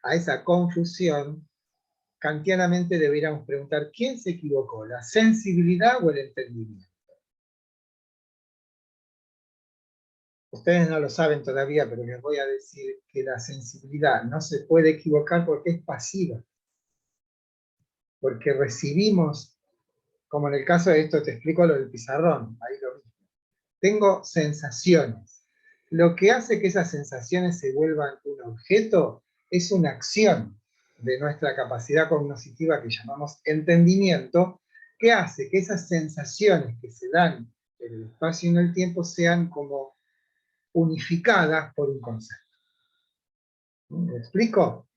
a esa confusión, kantianamente deberíamos preguntar, ¿quién se equivocó? ¿La sensibilidad o el entendimiento? Ustedes no lo saben todavía, pero les voy a decir que la sensibilidad no se puede equivocar porque es pasiva. Porque recibimos, como en el caso de esto, te explico lo del pizarrón, ahí lo mismo. Tengo sensaciones. Lo que hace que esas sensaciones se vuelvan un objeto es una acción de nuestra capacidad cognitiva que llamamos entendimiento, que hace que esas sensaciones que se dan en el espacio y en el tiempo sean como unificadas por un concepto. ¿Me explico?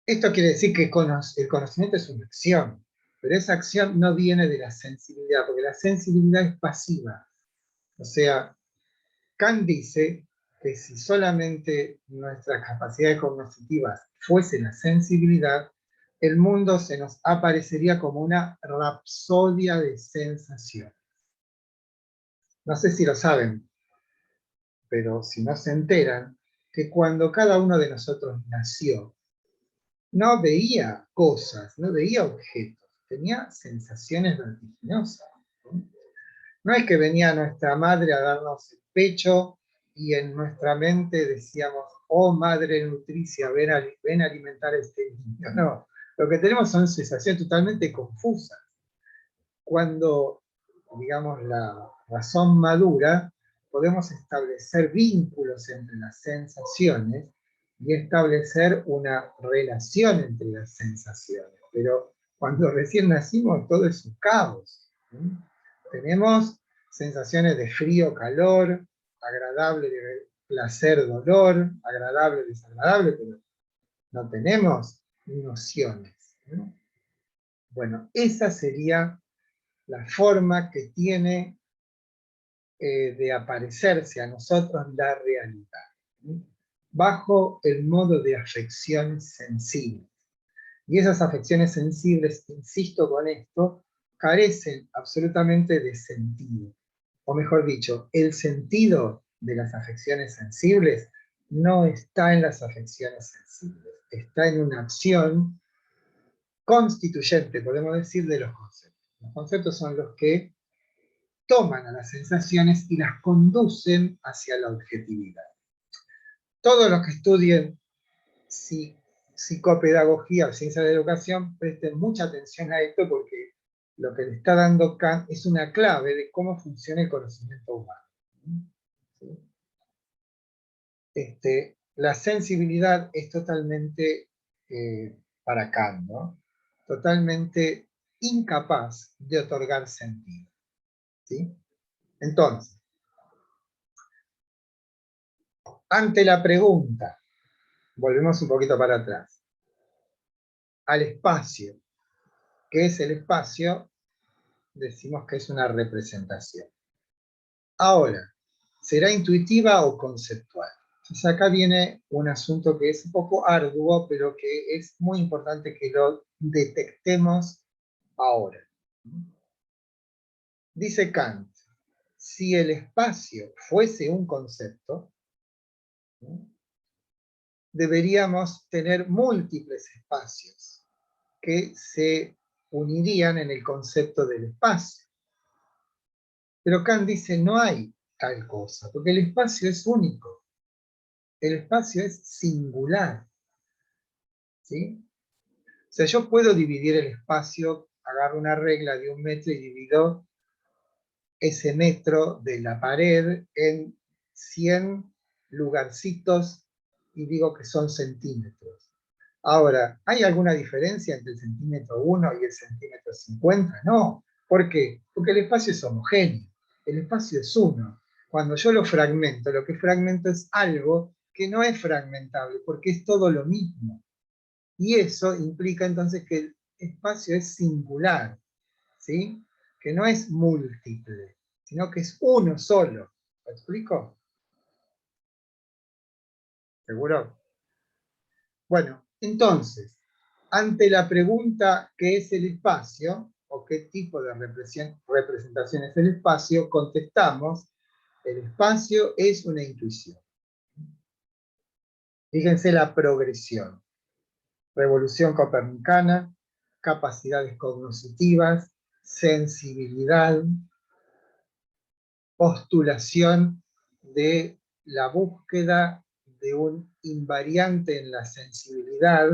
Esto quiere decir que el conocimiento es una acción, pero esa acción no viene de la sensibilidad, porque la sensibilidad es pasiva. O sea, Kant dice que si solamente nuestras capacidades cognitivas fuese la sensibilidad, el mundo se nos aparecería como una rapsodia de sensaciones. No sé si lo saben, pero si no se enteran, que cuando cada uno de nosotros nació, no veía cosas, no veía objetos, tenía sensaciones vertiginosas. No es que venía nuestra madre a darnos el pecho y en nuestra mente decíamos, oh madre nutricia, ven a alimentar a este niño. No, lo que tenemos son sensaciones totalmente confusas. Cuando, digamos, la razón madura, podemos establecer vínculos entre las sensaciones y establecer una relación entre las sensaciones. Pero cuando recién nacimos, todo es un caos. Tenemos sensaciones de frío, calor, agradable, de placer, dolor, agradable, desagradable, pero no tenemos nociones. Bueno, esa sería la forma que tiene de aparecerse a nosotros la realidad, bajo el modo de afecciones sensibles. Y esas afecciones sensibles, insisto con esto, carecen absolutamente de sentido. O mejor dicho, el sentido de las afecciones sensibles no está en las afecciones sensibles, está en una acción constituyente, podemos decir, de los conceptos. Los conceptos son los que toman a las sensaciones y las conducen hacia la objetividad. Todos los que estudien psicopedagogía o ciencia de la educación, presten mucha atención a esto porque lo que le está dando Kant es una clave de cómo funciona el conocimiento humano. La sensibilidad es totalmente, para Kant, ¿no? Totalmente incapaz de otorgar sentido. ¿Sí? Entonces, ante la pregunta, volvemos un poquito para atrás, al espacio. ¿Qué es el espacio? Decimos que es una representación. Ahora, ¿será intuitiva o conceptual? Entonces acá viene un asunto que es un poco arduo, pero que es muy importante que lo detectemos ahora. Dice Kant, si el espacio fuese un concepto, deberíamos tener múltiples espacios que se unirían en el concepto del espacio. Pero Kant dice, no hay tal cosa, porque el espacio es único. El espacio es singular. ¿Sí? O sea, yo puedo dividir el espacio, agarro una regla de 1 metro y divido ese metro de la pared en 100 lugarcitos y digo que son centímetros. Ahora, ¿hay alguna diferencia entre el centímetro 1 y el centímetro 50? No. ¿Por qué? Porque el espacio es homogéneo. El espacio es uno. Cuando yo lo fragmento es algo que no es fragmentable, porque es todo lo mismo. Y eso implica entonces que el espacio es singular, ¿sí? Que no es múltiple, sino que es uno solo. ¿Lo explico? ¿Seguro? Bueno, entonces, ante la pregunta ¿qué es el espacio? O qué tipo de representación es el espacio, contestamos, el espacio es una intuición. Fíjense la progresión. Revolución copernicana, capacidades cognitivas, sensibilidad, postulación de la búsqueda de un invariante en la sensibilidad,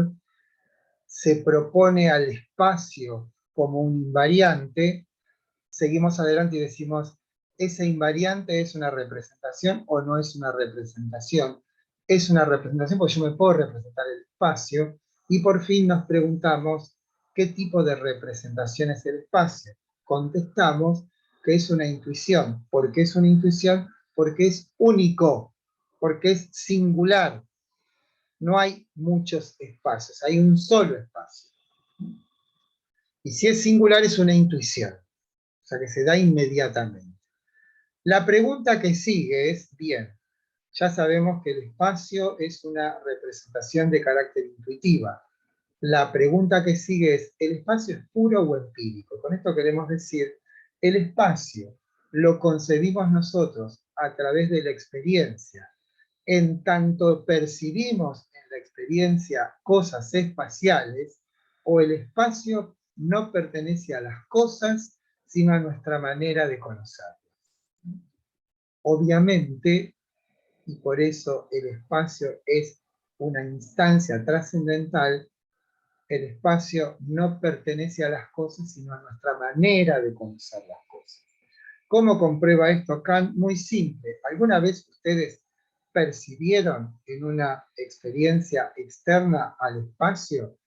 se propone al espacio como un invariante, seguimos adelante y decimos, ¿ese invariante es una representación o no es una representación? Es una representación porque yo me puedo representar el espacio, y por fin nos preguntamos, ¿qué tipo de representación es el espacio? Contestamos que es una intuición. ¿Por qué es una intuición? Porque es único, porque es singular. No hay muchos espacios, hay un solo espacio. Y si es singular es una intuición, o sea que se da inmediatamente. La pregunta que sigue es, bien, ya sabemos que el espacio es una representación de carácter intuitiva. La pregunta que sigue es, ¿el espacio es puro o empírico? Con esto queremos decir, el espacio lo concebimos nosotros a través de la experiencia. En tanto percibimos en la experiencia cosas espaciales, o el espacio no pertenece a las cosas, sino a nuestra manera de conocerlas. Obviamente, y por eso el espacio es una instancia trascendental, el espacio no pertenece a las cosas, sino a nuestra manera de conocer las cosas. ¿Cómo comprueba esto Kant? Muy simple. ¿Alguna vez ustedes percibieron en una experiencia externa al espacio?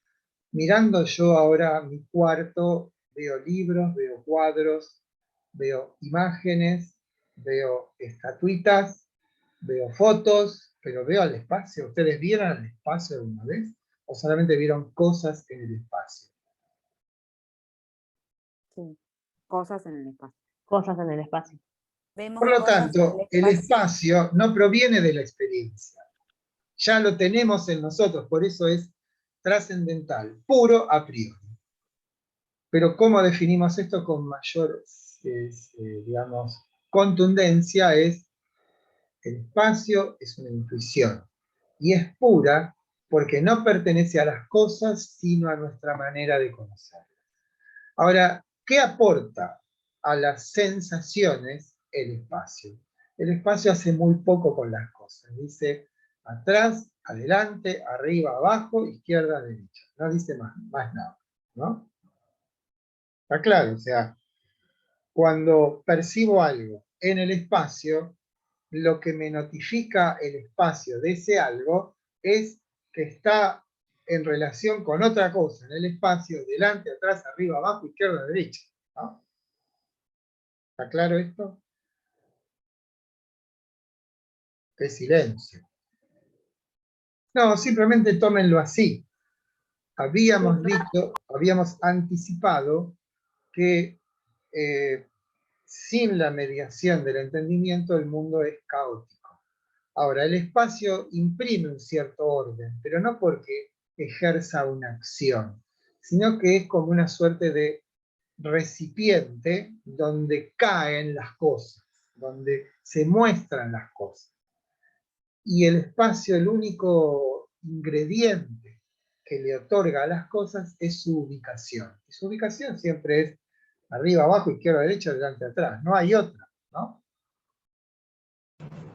Mirando yo ahora mi cuarto, veo libros, veo cuadros, veo imágenes, veo estatuitas, veo fotos, pero veo al espacio. ¿Ustedes vieron al espacio alguna vez? ¿O solamente vieron cosas en el espacio? Sí, cosas en el espacio. Cosas en el espacio. Por lo tanto, el espacio no proviene de la experiencia. Ya lo tenemos en nosotros, por eso es trascendental, puro a priori. Pero ¿cómo definimos esto con mayor, digamos, contundencia? Es, el espacio es una intuición, y es pura porque no pertenece a las cosas, sino a nuestra manera de conocerlas. Ahora, ¿qué aporta a las sensaciones el espacio? El espacio hace muy poco con las cosas. Dice atrás, adelante, arriba, abajo, izquierda, derecha. No dice más nada, ¿no? Está claro, o sea, cuando percibo algo en el espacio, lo que me notifica el espacio de ese algo es que está en relación con otra cosa en el espacio, delante, atrás, arriba, abajo, izquierda, derecha. ¿No? ¿Está claro esto? ¡Qué silencio! No, simplemente tómenlo así. habíamos anticipado que sin la mediación del entendimiento el mundo es caótico. Ahora, el espacio imprime un cierto orden, pero no porque ejerza una acción, sino que es como una suerte de recipiente donde caen las cosas, donde se muestran las cosas. Y el espacio, el único ingrediente que le otorga a las cosas es su ubicación. Y su ubicación siempre es arriba, abajo, izquierda, derecha, delante, atrás. No hay otra, ¿no?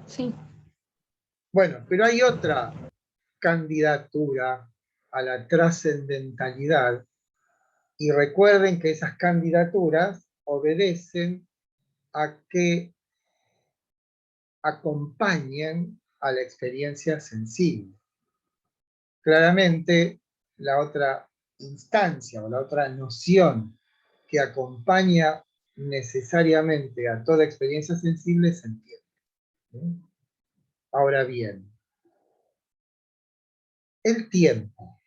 Sí. Bueno, pero hay otra candidatura a la trascendentalidad. Y recuerden que esas candidaturas obedecen a que acompañen a la experiencia sensible. Claramente, la otra instancia o la otra noción que acompaña necesariamente a toda experiencia sensible se entiende. ¿Sí? Ahora bien, el tiempo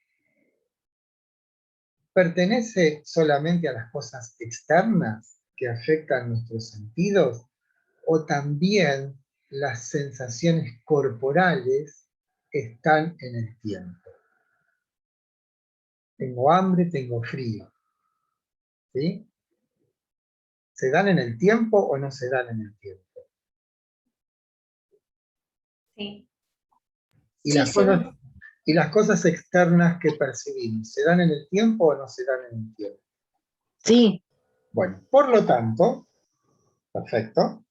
¿pertenece solamente a las cosas externas que afectan nuestros sentidos? ¿O también las sensaciones corporales están en el tiempo? Tengo hambre, tengo frío. ¿Sí? ¿Se dan en el tiempo o no se dan en el tiempo? Sí. Y, Sí, y las cosas externas que percibimos, ¿se dan en el tiempo o no se dan en el tiempo? Sí. Bueno, por lo tanto, perfecto,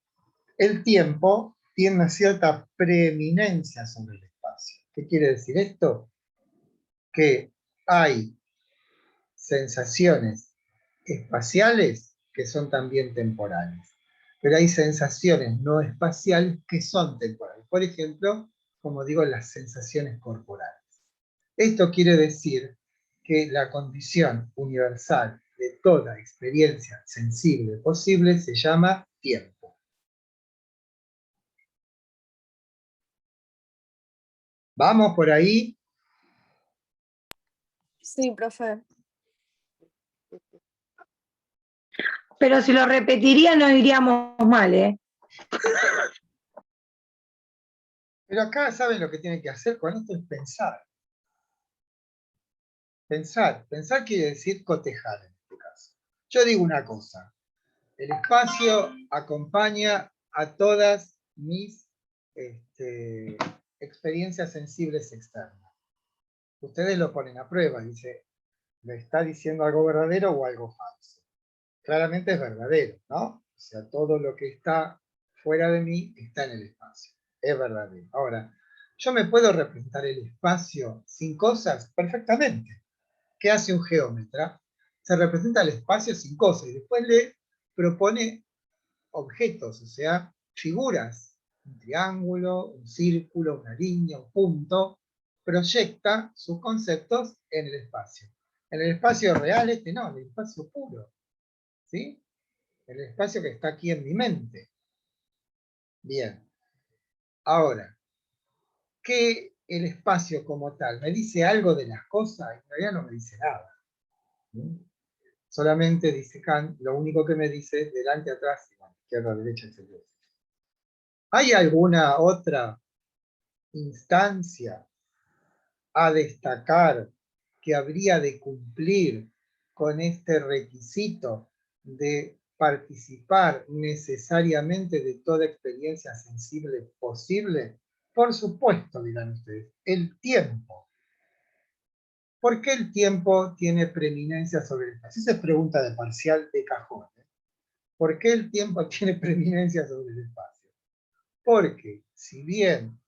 el tiempo tiene una cierta preeminencia sobre el espacio. ¿Qué quiere decir esto? Que hay sensaciones espaciales que son también temporales, pero hay sensaciones no espaciales que son temporales. Por ejemplo, como digo, las sensaciones corporales. Esto quiere decir que la condición universal de toda experiencia sensible posible se llama tiempo. ¿Vamos por ahí? Sí, profe. Pero si lo repetiría no iríamos mal, ¿eh? Pero acá, ¿saben lo que tienen que hacer con esto? Es pensar. Pensar quiere decir cotejar en este caso. Yo digo una cosa, el espacio acompaña a todas mis experiencias sensibles externas. Ustedes lo ponen a prueba, dice, ¿me está diciendo algo verdadero o algo falso? Claramente es verdadero, ¿no? O sea, todo lo que está fuera de mí está en el espacio. Es verdadero. Ahora, ¿yo me puedo representar el espacio sin cosas? Perfectamente. ¿Qué hace un geómetra? Se representa el espacio sin cosas y después le propone objetos, o sea, figuras. Un triángulo, un círculo, una línea, un punto. Proyecta sus conceptos en el espacio. En el espacio real no, en el espacio puro. ¿Sí? El espacio que está aquí en mi mente. Bien. Ahora, ¿qué el espacio como tal? ¿Me dice algo de las cosas? En realidad no me dice nada. ¿Sí? Solamente dice Kant, lo único que me dice es delante, atrás, izquierda, derecha, etc. ¿Hay alguna otra instancia a destacar que habría de cumplir con este requisito de participar necesariamente de toda experiencia sensible posible? Por supuesto, dirán ustedes, el tiempo. ¿Por qué el tiempo tiene preeminencia sobre el espacio? Esa es pregunta de parcial de cajón. ¿Por qué el tiempo tiene preeminencia sobre el espacio? Porque si bien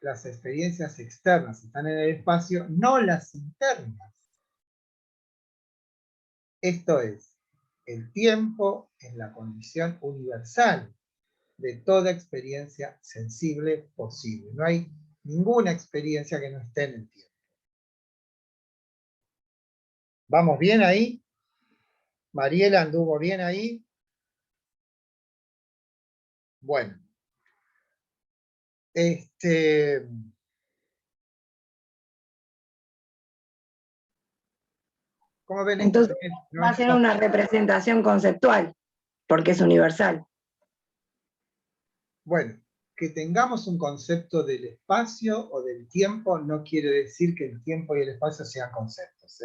las experiencias externas están en el espacio, no las internas. Esto es, el tiempo es la condición universal de toda experiencia sensible posible. No hay ninguna experiencia que no esté en el tiempo. ¿Vamos bien ahí? ¿Mariela anduvo bien ahí? Bueno. Como ven, entonces no va a ser una representación conceptual, porque es universal. Bueno, que tengamos un concepto del espacio o del tiempo no quiere decir que el tiempo y el espacio sean conceptos.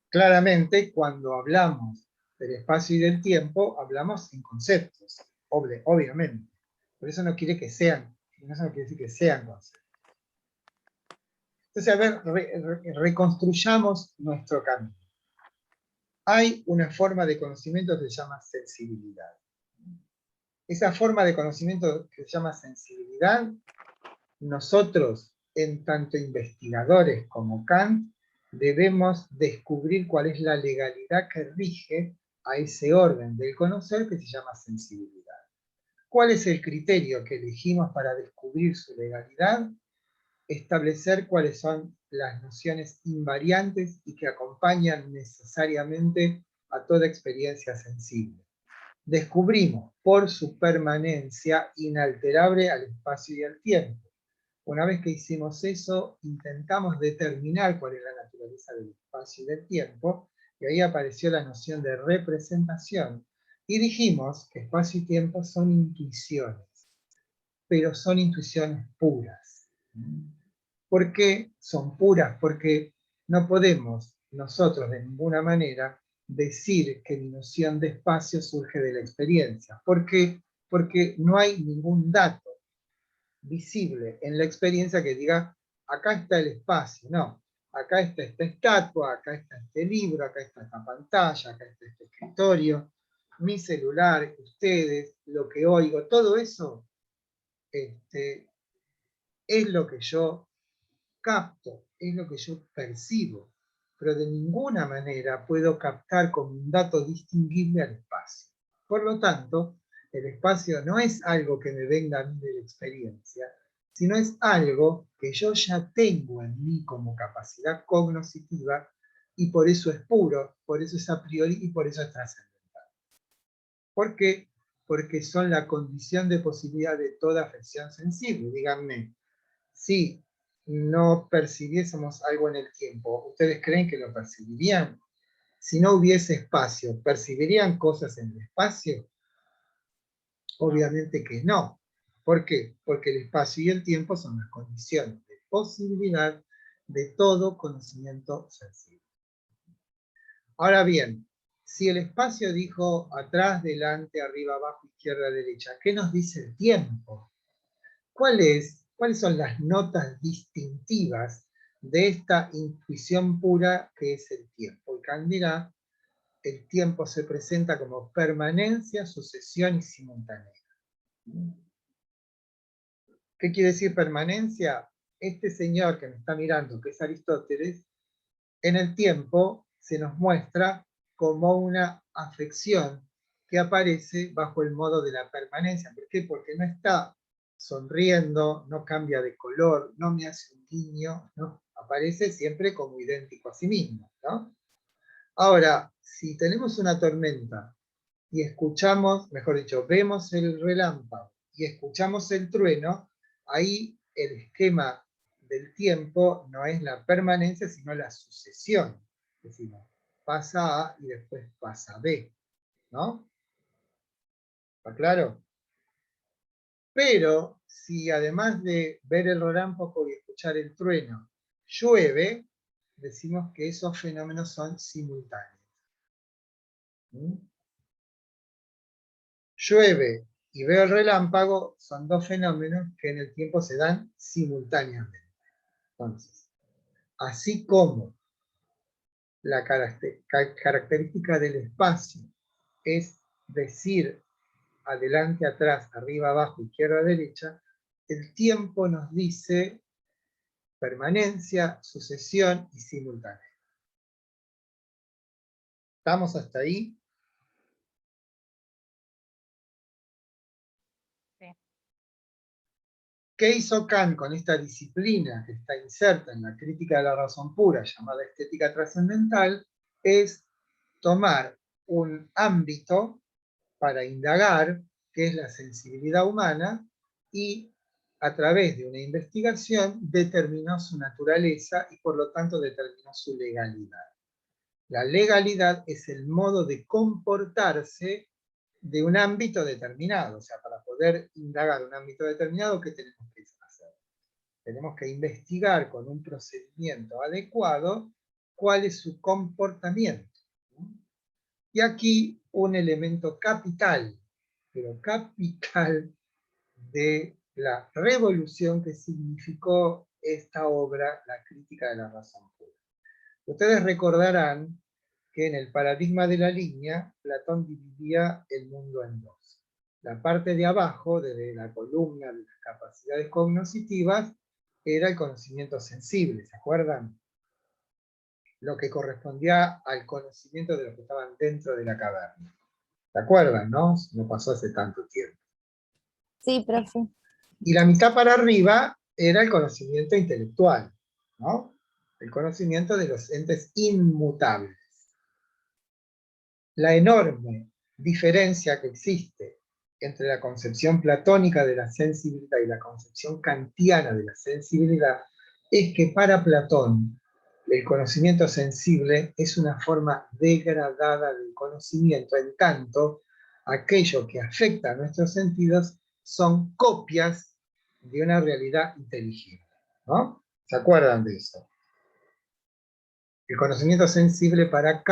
Claramente, cuando hablamos del espacio y del tiempo, hablamos en conceptos, obviamente. Pero eso no quiere decir que sean conceptos. Entonces, a ver, reconstruyamos nuestro camino. Hay una forma de conocimiento que se llama sensibilidad. Esa forma de conocimiento que se llama sensibilidad, nosotros, en tanto investigadores como Kant, debemos descubrir cuál es la legalidad que rige a ese orden del conocer que se llama sensibilidad. ¿Cuál es el criterio que elegimos para descubrir su legalidad? Establecer cuáles son las nociones invariantes y que acompañan necesariamente a toda experiencia sensible. Descubrimos por su permanencia inalterable al espacio y al tiempo. Una vez que hicimos eso, intentamos determinar cuál es la naturaleza del espacio y del tiempo, y ahí apareció la noción de representación, y dijimos que espacio y tiempo son intuiciones, pero son intuiciones puras. ¿Por qué son puras? Porque no podemos nosotros de ninguna manera decir que mi noción de espacio surge de la experiencia. ¿Por qué? Porque no hay ningún dato visible en la experiencia que diga, acá está el espacio. No, acá está esta estatua, acá está este libro, acá está esta pantalla, acá está este escritorio, mi celular, ustedes, lo que oigo, todo eso es lo que yo capto, es lo que yo percibo, pero de ninguna manera puedo captar como un dato distinguible al espacio. Por lo tanto, el espacio no es algo que me venga a mí de la experiencia, sino es algo que yo ya tengo en mí como capacidad cognoscitiva, y por eso es puro, por eso es a priori y por eso es trascendental. ¿Por qué? Porque son la condición de posibilidad de toda afección sensible. Díganme, si no percibiésemos algo en el tiempo, ¿ustedes creen que lo percibirían? Si no hubiese espacio, ¿percibirían cosas en el espacio? Obviamente que no. ¿Por qué? Porque el espacio y el tiempo son las condiciones de posibilidad de todo conocimiento sensible. Ahora bien, si el espacio dijo atrás, delante, arriba, abajo, izquierda, derecha, ¿qué nos dice el tiempo? ¿Cuáles son las notas distintivas de esta intuición pura que es el tiempo? Y Kant dirá, el tiempo se presenta como permanencia, sucesión y simultaneidad. ¿Qué quiere decir permanencia? Este señor que me está mirando, que es Aristóteles, en el tiempo se nos muestra como una afección que aparece bajo el modo de la permanencia. ¿Por qué? Porque no está sonriendo, no cambia de color, no me hace un guiño, ¿no? Aparece siempre como idéntico a sí mismo, ¿no? Ahora, si tenemos una tormenta y escuchamos, mejor dicho, vemos el relámpago y escuchamos el trueno, ahí el esquema del tiempo no es la permanencia, sino la sucesión. Decimos, pasa A y después pasa B, ¿no? ¿Está claro? Pero si además de ver el relámpago y escuchar el trueno, llueve, decimos que esos fenómenos son simultáneos. Llueve y veo el relámpago son dos fenómenos que en el tiempo se dan simultáneamente. Entonces, así como la característica del espacio es decir adelante, atrás, arriba, abajo, izquierda, derecha, el tiempo nos dice permanencia, sucesión y simultánea. ¿Estamos hasta ahí? Sí. ¿Qué hizo Kant con esta disciplina que está inserta en la crítica de la razón pura, llamada estética trascendental? Es tomar un ámbito para indagar, que es la sensibilidad humana, y a través de una investigación, determinó su naturaleza y por lo tanto determinó su legalidad. La legalidad es el modo de comportarse de un ámbito determinado. O sea, para poder indagar un ámbito determinado, ¿qué tenemos que hacer? Tenemos que investigar con un procedimiento adecuado cuál es su comportamiento. Y aquí un elemento capital, pero capital, de la revolución que significó esta obra, La crítica de la razón pura. Ustedes recordarán que en el paradigma de la línea, Platón dividía el mundo en dos. La parte de abajo, desde la columna de las capacidades cognoscitivas, era el conocimiento sensible, ¿se acuerdan? Lo que correspondía al conocimiento de los que estaban dentro de la caverna. ¿Se acuerdan, no? No pasó hace tanto tiempo. Sí, profe. Y la mitad para arriba era el conocimiento intelectual, ¿no? El conocimiento de los entes inmutables. La enorme diferencia que existe entre la concepción platónica de la sensibilidad y la concepción kantiana de la sensibilidad es que para Platón el conocimiento sensible es una forma degradada del conocimiento, en tanto aquello que afecta a nuestros sentidos son copias de una realidad inteligible, ¿no? ¿Se acuerdan de eso? El conocimiento sensible para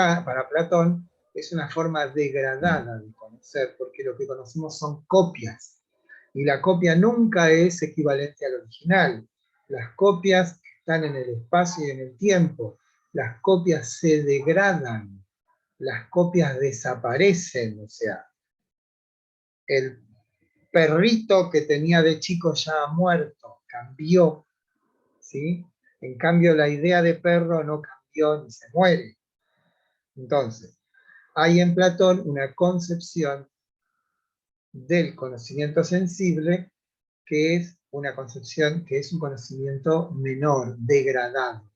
Platón es una forma degradada de conocer, porque lo que conocemos son copias, y la copia nunca es equivalente al original. Las copias están en el espacio y en el tiempo, las copias se degradan, las copias desaparecen, o sea, el perrito que tenía de chico ya ha muerto, cambió, ¿sí? En cambio la idea de perro no cambió ni se muere. Entonces, hay en Platón una concepción del conocimiento sensible que es una concepción que es un conocimiento menor, degradado,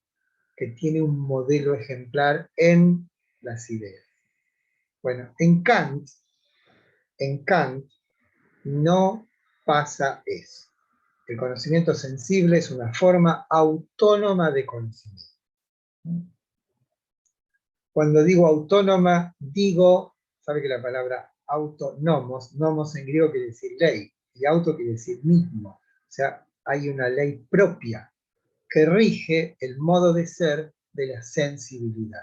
que tiene un modelo ejemplar en las ideas. Bueno, en Kant no pasa eso. El conocimiento sensible es una forma autónoma de conocimiento. Cuando digo autónoma, digo, sabe que la palabra autonomos, nomos en griego quiere decir ley, y auto quiere decir mismo. O sea, hay una ley propia que rige el modo de ser de la sensibilidad.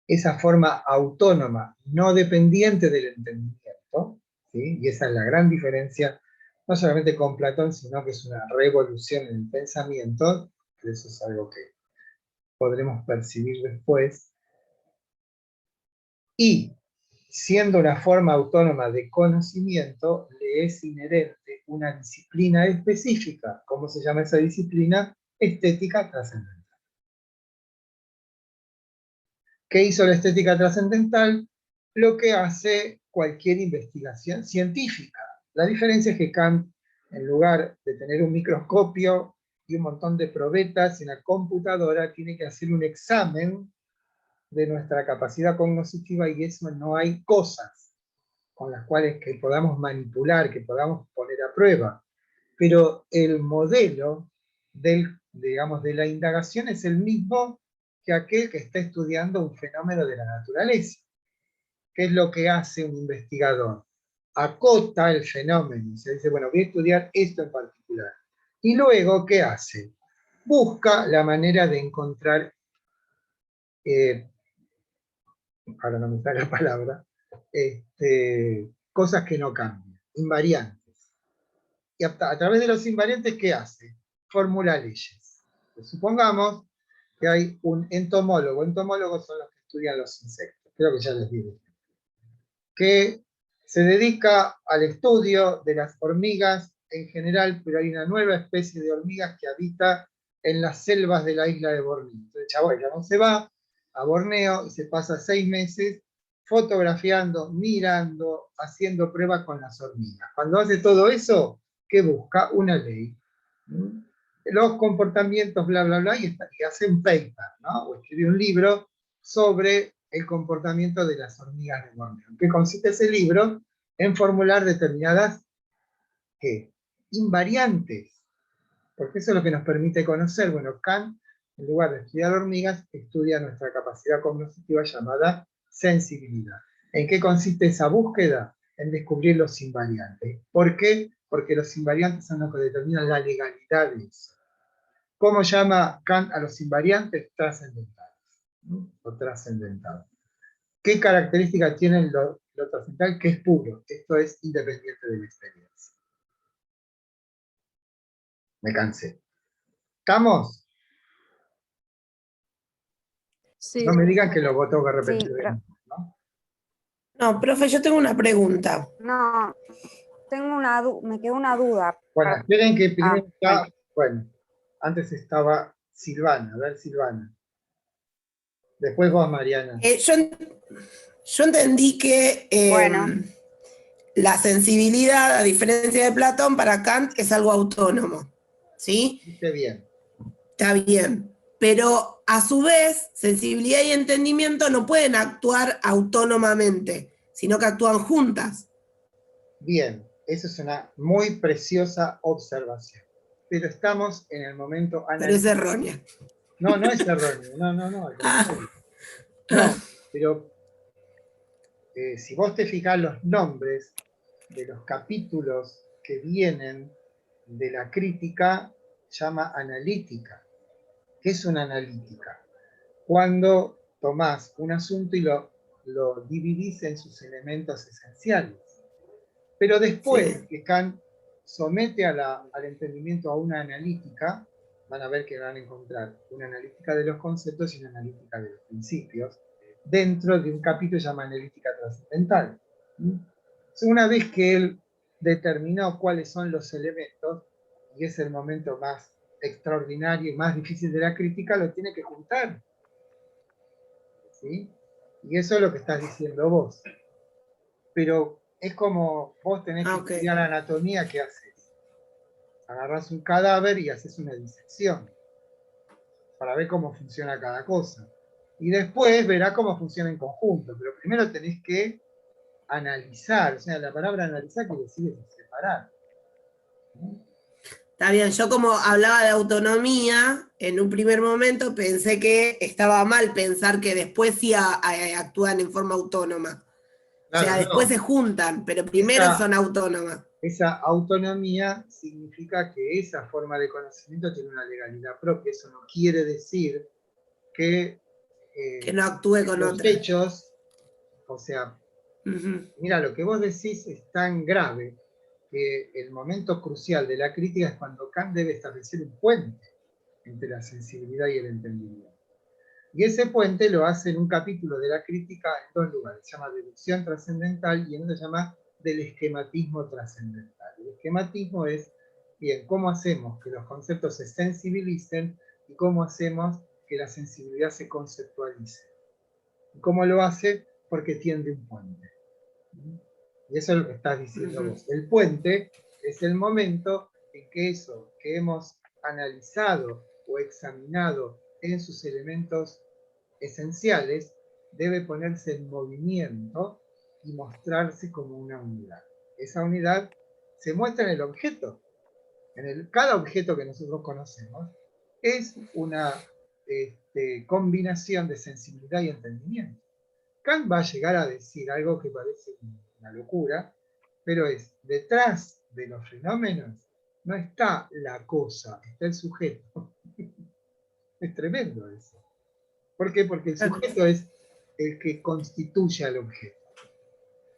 Esa forma autónoma, no dependiente del entendimiento, ¿sí? Y esa es la gran diferencia, no solamente con Platón, sino que es una revolución en el pensamiento, que eso es algo que podremos percibir después, y siendo una forma autónoma de conocimiento, le es inherente una disciplina específica. ¿Cómo se llama esa disciplina? Estética trascendental. ¿Qué hizo la estética trascendental? Lo que hace cualquier investigación científica. La diferencia es que Kant, en lugar de tener un microscopio y un montón de probetas en la computadora, tiene que hacer un examen de nuestra capacidad cognoscitiva, y eso no hay cosas con las cuales que podamos manipular, que podamos poner a prueba. Pero el modelo digamos, de la indagación es el mismo que aquel que está estudiando un fenómeno de la naturaleza. ¿Qué es lo que hace un investigador? Acota el fenómeno, se dice, bueno, voy a estudiar esto en particular. Y luego, ¿qué hace? Busca la manera de encontrar, ahora no me sale la palabra, cosas que no cambian, invariantes. Y a través de los invariantes, ¿qué hace? Formula leyes. Pues supongamos que hay un entomólogo. Entomólogos son los que estudian los insectos, creo que ya les digo, que se dedica al estudio de las hormigas en general, pero hay una nueva especie de hormigas que habita en las selvas de la isla de Borneo. Entonces el chabón se va a Borneo y se pasa 6 meses fotografiando, mirando, haciendo pruebas con las hormigas. Cuando hace todo eso, ¿qué busca? Una ley. Los comportamientos, bla, bla, bla, y hace un paper, ¿no? O escribe un libro sobre el comportamiento de las hormigas de Borneo. ¿En qué consiste ese libro? En formular determinadas invariantes, porque eso es lo que nos permite conocer. Bueno, Kant, en lugar de estudiar hormigas, estudia nuestra capacidad cognitiva llamada sensibilidad. ¿En qué consiste esa búsqueda? En descubrir los invariantes. ¿Por qué? Porque los invariantes son los que determinan la legalidad de eso. ¿Cómo llama Kant a los invariantes? Trascendentales, ¿no? O trascendentales. ¿Qué características tienen lo trascendental? Que es puro. Esto es independiente de la experiencia. Me cansé. ¿Estamos? Sí. No me digan que lo tengo que repetir. Sí, pero... ¿no? No, profe, yo tengo una pregunta. No, me quedó una duda. Bueno, esperen que primero está... bueno. Bueno, antes estaba Silvana. A ver, Silvana. Después vos, Mariana. Yo entendí que Bueno. la sensibilidad, a diferencia de Platón, para Kant es algo autónomo. ¿Sí? Dice bien. Está bien. Pero a su vez, sensibilidad y entendimiento no pueden actuar autónomamente, sino que actúan juntas. Bien, eso es una muy preciosa observación. Pero estamos en el momento Pero es errónea. No, no es erróneo. No. No, pero si vos te fijás los nombres de los capítulos que vienen de la crítica, llama analítica. ¿Qué es una analítica? Cuando tomás un asunto y lo dividís en sus elementos esenciales. Pero después que Kant somete al entendimiento a una analítica, van a ver que van a encontrar una analítica de los conceptos y una analítica de los principios, dentro de un capítulo llamado analítica trascendental. Una vez que él determinó cuáles son los elementos, y es el momento más extraordinario y más difícil de la crítica, lo tiene que juntar. ¿Sí? Y eso es lo que estás diciendo vos. Pero es como vos tenés que estudiar anatomía, ¿qué haces? Agarrás un cadáver y haces una disección para ver cómo funciona cada cosa. Y después verás cómo funciona en conjunto. Pero primero tenés que analizar. O sea, la palabra analizar quiere decir separar. ¿No? Está bien, yo como hablaba de autonomía, en un primer momento pensé que estaba mal pensar que después sí actúan en forma autónoma. Claro, o sea, después se juntan, pero primero son autónomas. Esa autonomía significa que esa forma de conocimiento tiene una legalidad propia. Eso no quiere decir que no actúe con los otra. hechos, o sea, mira, lo que vos decís es tan grave que el momento crucial de la crítica es cuando Kant debe establecer un puente entre la sensibilidad y el entendimiento. Y ese puente lo hace en un capítulo de la crítica en dos lugares. Se llama deducción trascendental y en otro se llama del esquematismo trascendental. El esquematismo es, bien, cómo hacemos que los conceptos se sensibilicen y cómo hacemos que la sensibilidad se conceptualice. ¿Y cómo lo hace? Porque tiende un puente. Y eso es lo que estás diciendo vos. El puente es el momento en que eso que hemos analizado o examinado en sus elementos esenciales debe ponerse en movimiento y mostrarse como una unidad. Esa unidad se muestra en el objeto. Cada objeto que nosotros conocemos es una combinación de sensibilidad y entendimiento. Kant va a llegar a decir algo que parece una locura, pero es, detrás de los fenómenos no está la cosa, está el sujeto. Es tremendo eso. ¿Por qué? Porque el sujeto es el que constituye al objeto.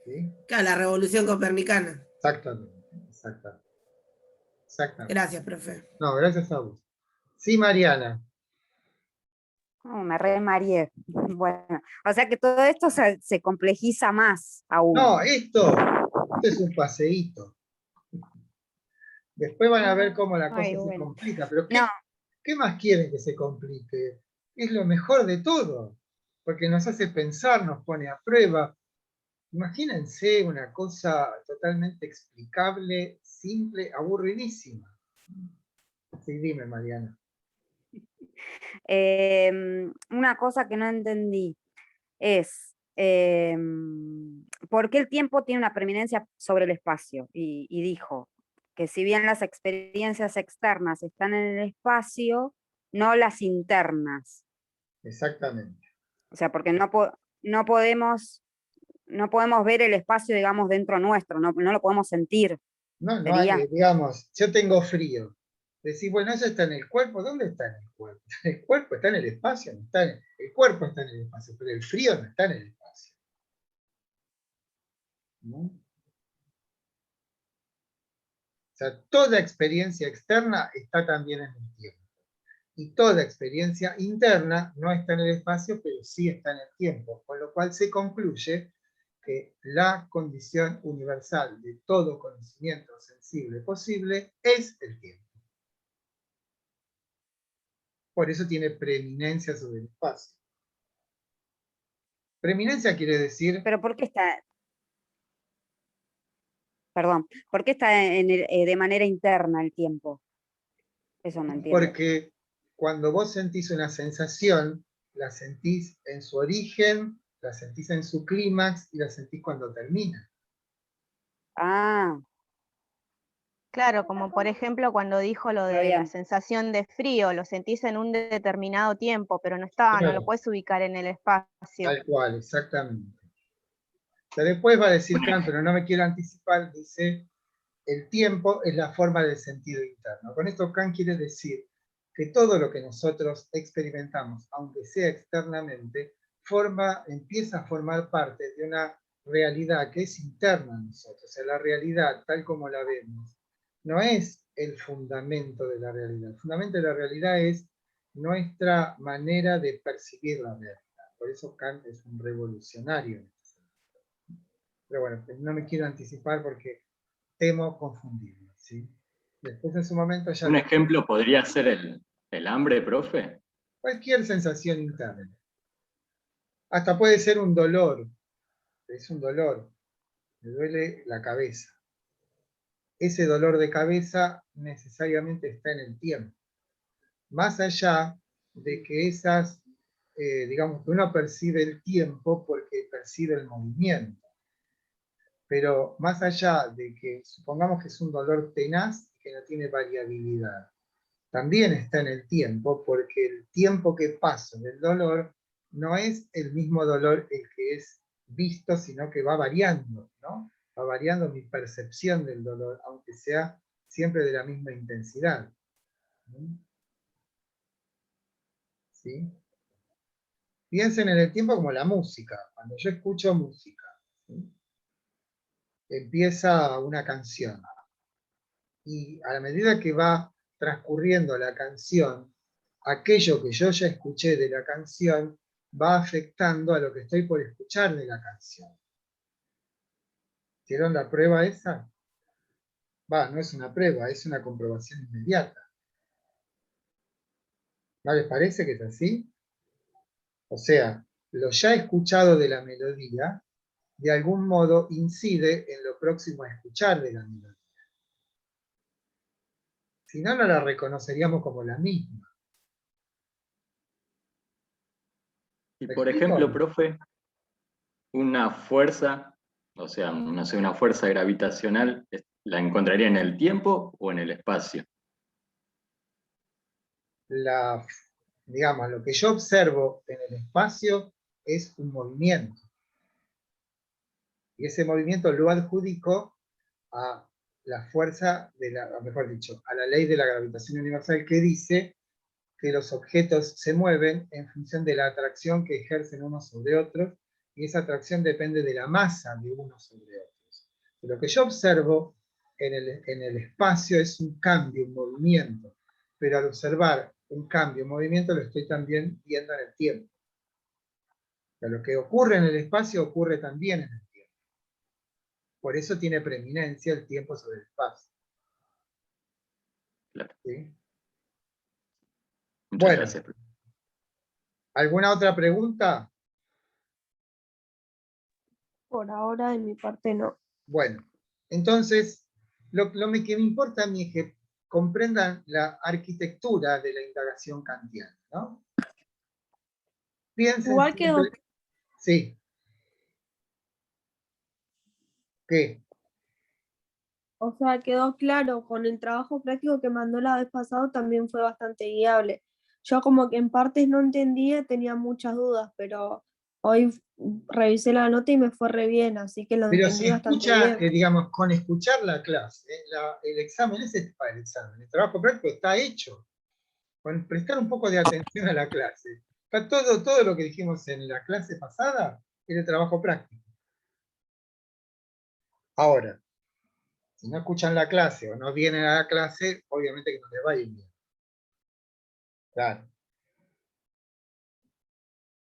¿Sí? Claro, la revolución copernicana. Exactamente. Gracias, profe. No, gracias a vos. Sí, Mariana. Me re-mareé. Bueno, o sea que todo esto se complejiza más aún. No, esto es un paseíto. Después van a ver cómo la cosa se complica. Pero ¿qué más quieren que se complique? Es lo mejor de todo. Porque nos hace pensar, nos pone a prueba. Imagínense una cosa totalmente explicable, simple, aburridísima. Sí, dime, Mariana. Una cosa que no entendí es por qué el tiempo tiene una preeminencia sobre el espacio. Y dijo, que si bien las experiencias externas están en el espacio, no las internas. Exactamente. O sea, porque no podemos ver el espacio, digamos, dentro nuestro, no lo podemos sentir. No hay, digamos, yo tengo frío. Decís, bueno, eso está en el cuerpo. ¿Dónde está en el cuerpo? El cuerpo está en el espacio, el cuerpo está en el espacio, pero el frío no está en el espacio. ¿No? O sea, toda experiencia externa está también en el tiempo. Y toda experiencia interna no está en el espacio, pero sí está en el tiempo. Con lo cual se concluye que la condición universal de todo conocimiento sensible posible es el tiempo. Por eso tiene preeminencia sobre el espacio. Preeminencia quiere decir... ¿Pero por qué está? Perdón, ¿por qué está de manera interna el tiempo? Eso no entiendo. Porque cuando vos sentís una sensación, la sentís en su origen, la sentís en su clímax y la sentís cuando termina. Ah. Claro, como por ejemplo cuando dijo lo de la sensación de frío, lo sentís en un determinado tiempo, pero no Claro. lo puedes ubicar en el espacio. Tal cual, exactamente. O sea, después va a decir Kant, pero no me quiero anticipar, dice, el tiempo es la forma del sentido interno. Con esto Kant quiere decir que todo lo que nosotros experimentamos, aunque sea externamente, empieza a formar parte de una realidad que es interna a nosotros. O sea, la realidad, tal como la vemos, no es el fundamento de la realidad. El fundamento de la realidad es nuestra manera de percibir la realidad. Por eso Kant es un revolucionario. Pero bueno, no me quiero anticipar porque temo confundirme, ¿sí? Después en su momento ya... ¿Un ejemplo podría ser el hambre, profe? Cualquier sensación interna. Hasta puede ser un dolor. Es un dolor. Me duele la cabeza. Ese dolor de cabeza necesariamente está en el tiempo. Más allá de que digamos que uno percibe el tiempo porque percibe el movimiento. Pero más allá de que supongamos que es un dolor tenaz que no tiene variabilidad, también está en el tiempo, porque el tiempo que paso del dolor no es el mismo dolor el que es visto, sino que va variando, ¿no? Va variando mi percepción del dolor, aunque sea siempre de la misma intensidad. ¿Sí? Piensen en el tiempo como la música. Cuando yo escucho música, ¿sí? Empieza una canción. Y a la medida que va transcurriendo la canción, aquello que yo ya escuché de la canción va afectando a lo que estoy por escuchar de la canción. ¿Hicieron la prueba esa? No es una prueba, es una comprobación inmediata. ¿No les parece que es así? O sea, lo ya escuchado de la melodía, de algún modo incide en lo próximo a escuchar de la melodía. Si no, no la reconoceríamos como la misma. Y por ejemplo, profe, una fuerza, o sea, no sé, una fuerza gravitacional, ¿la encontraría en el tiempo o en el espacio? Digamos, lo que yo observo en el espacio es un movimiento. Y ese movimiento lo adjudico a la fuerza, mejor dicho, a la ley de la gravitación universal que dice que los objetos se mueven en función de la atracción que ejercen unos sobre otros, y esa atracción depende de la masa de unos sobre otros. Lo que yo observo en el espacio es un cambio, un movimiento, pero al observar un cambio, un movimiento, lo estoy también viendo en el tiempo. O sea, lo que ocurre en el espacio ocurre también en el tiempo. Por eso tiene preeminencia el tiempo sobre el espacio. Claro. ¿Sí? Muchas gracias. ¿Alguna otra pregunta? Por ahora, de mi parte, no. Bueno, entonces, lo que me importa a mí es que comprendan la arquitectura de la indagación kantiana, ¿no? Piensen Igual siempre... que... Sí. ¿Qué? O sea, quedó claro, con el trabajo práctico que mandó la vez pasada también fue bastante guiable. Yo como que en partes no entendía, tenía muchas dudas, pero hoy revisé la nota y me fue re bien, así que lo Pero entendí si bastante escucha, bien. digamos, con escuchar la clase, el examen el examen, el trabajo práctico está hecho. Con prestar un poco de atención a la clase. Está todo lo que dijimos en la clase pasada es el trabajo práctico. Ahora, si no escuchan la clase o no vienen a la clase, obviamente que no les va a ir bien. Claro.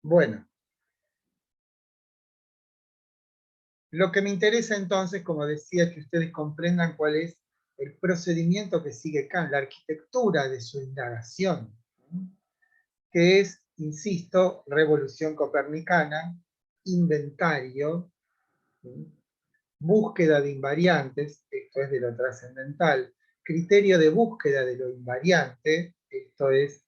Bueno. Lo que me interesa entonces, como decía, es que ustedes comprendan cuál es el procedimiento que sigue Kant, la arquitectura de su indagación, que es, insisto, revolución copernicana, inventario, búsqueda de invariantes, esto es de lo trascendental, criterio de búsqueda de lo invariante, esto es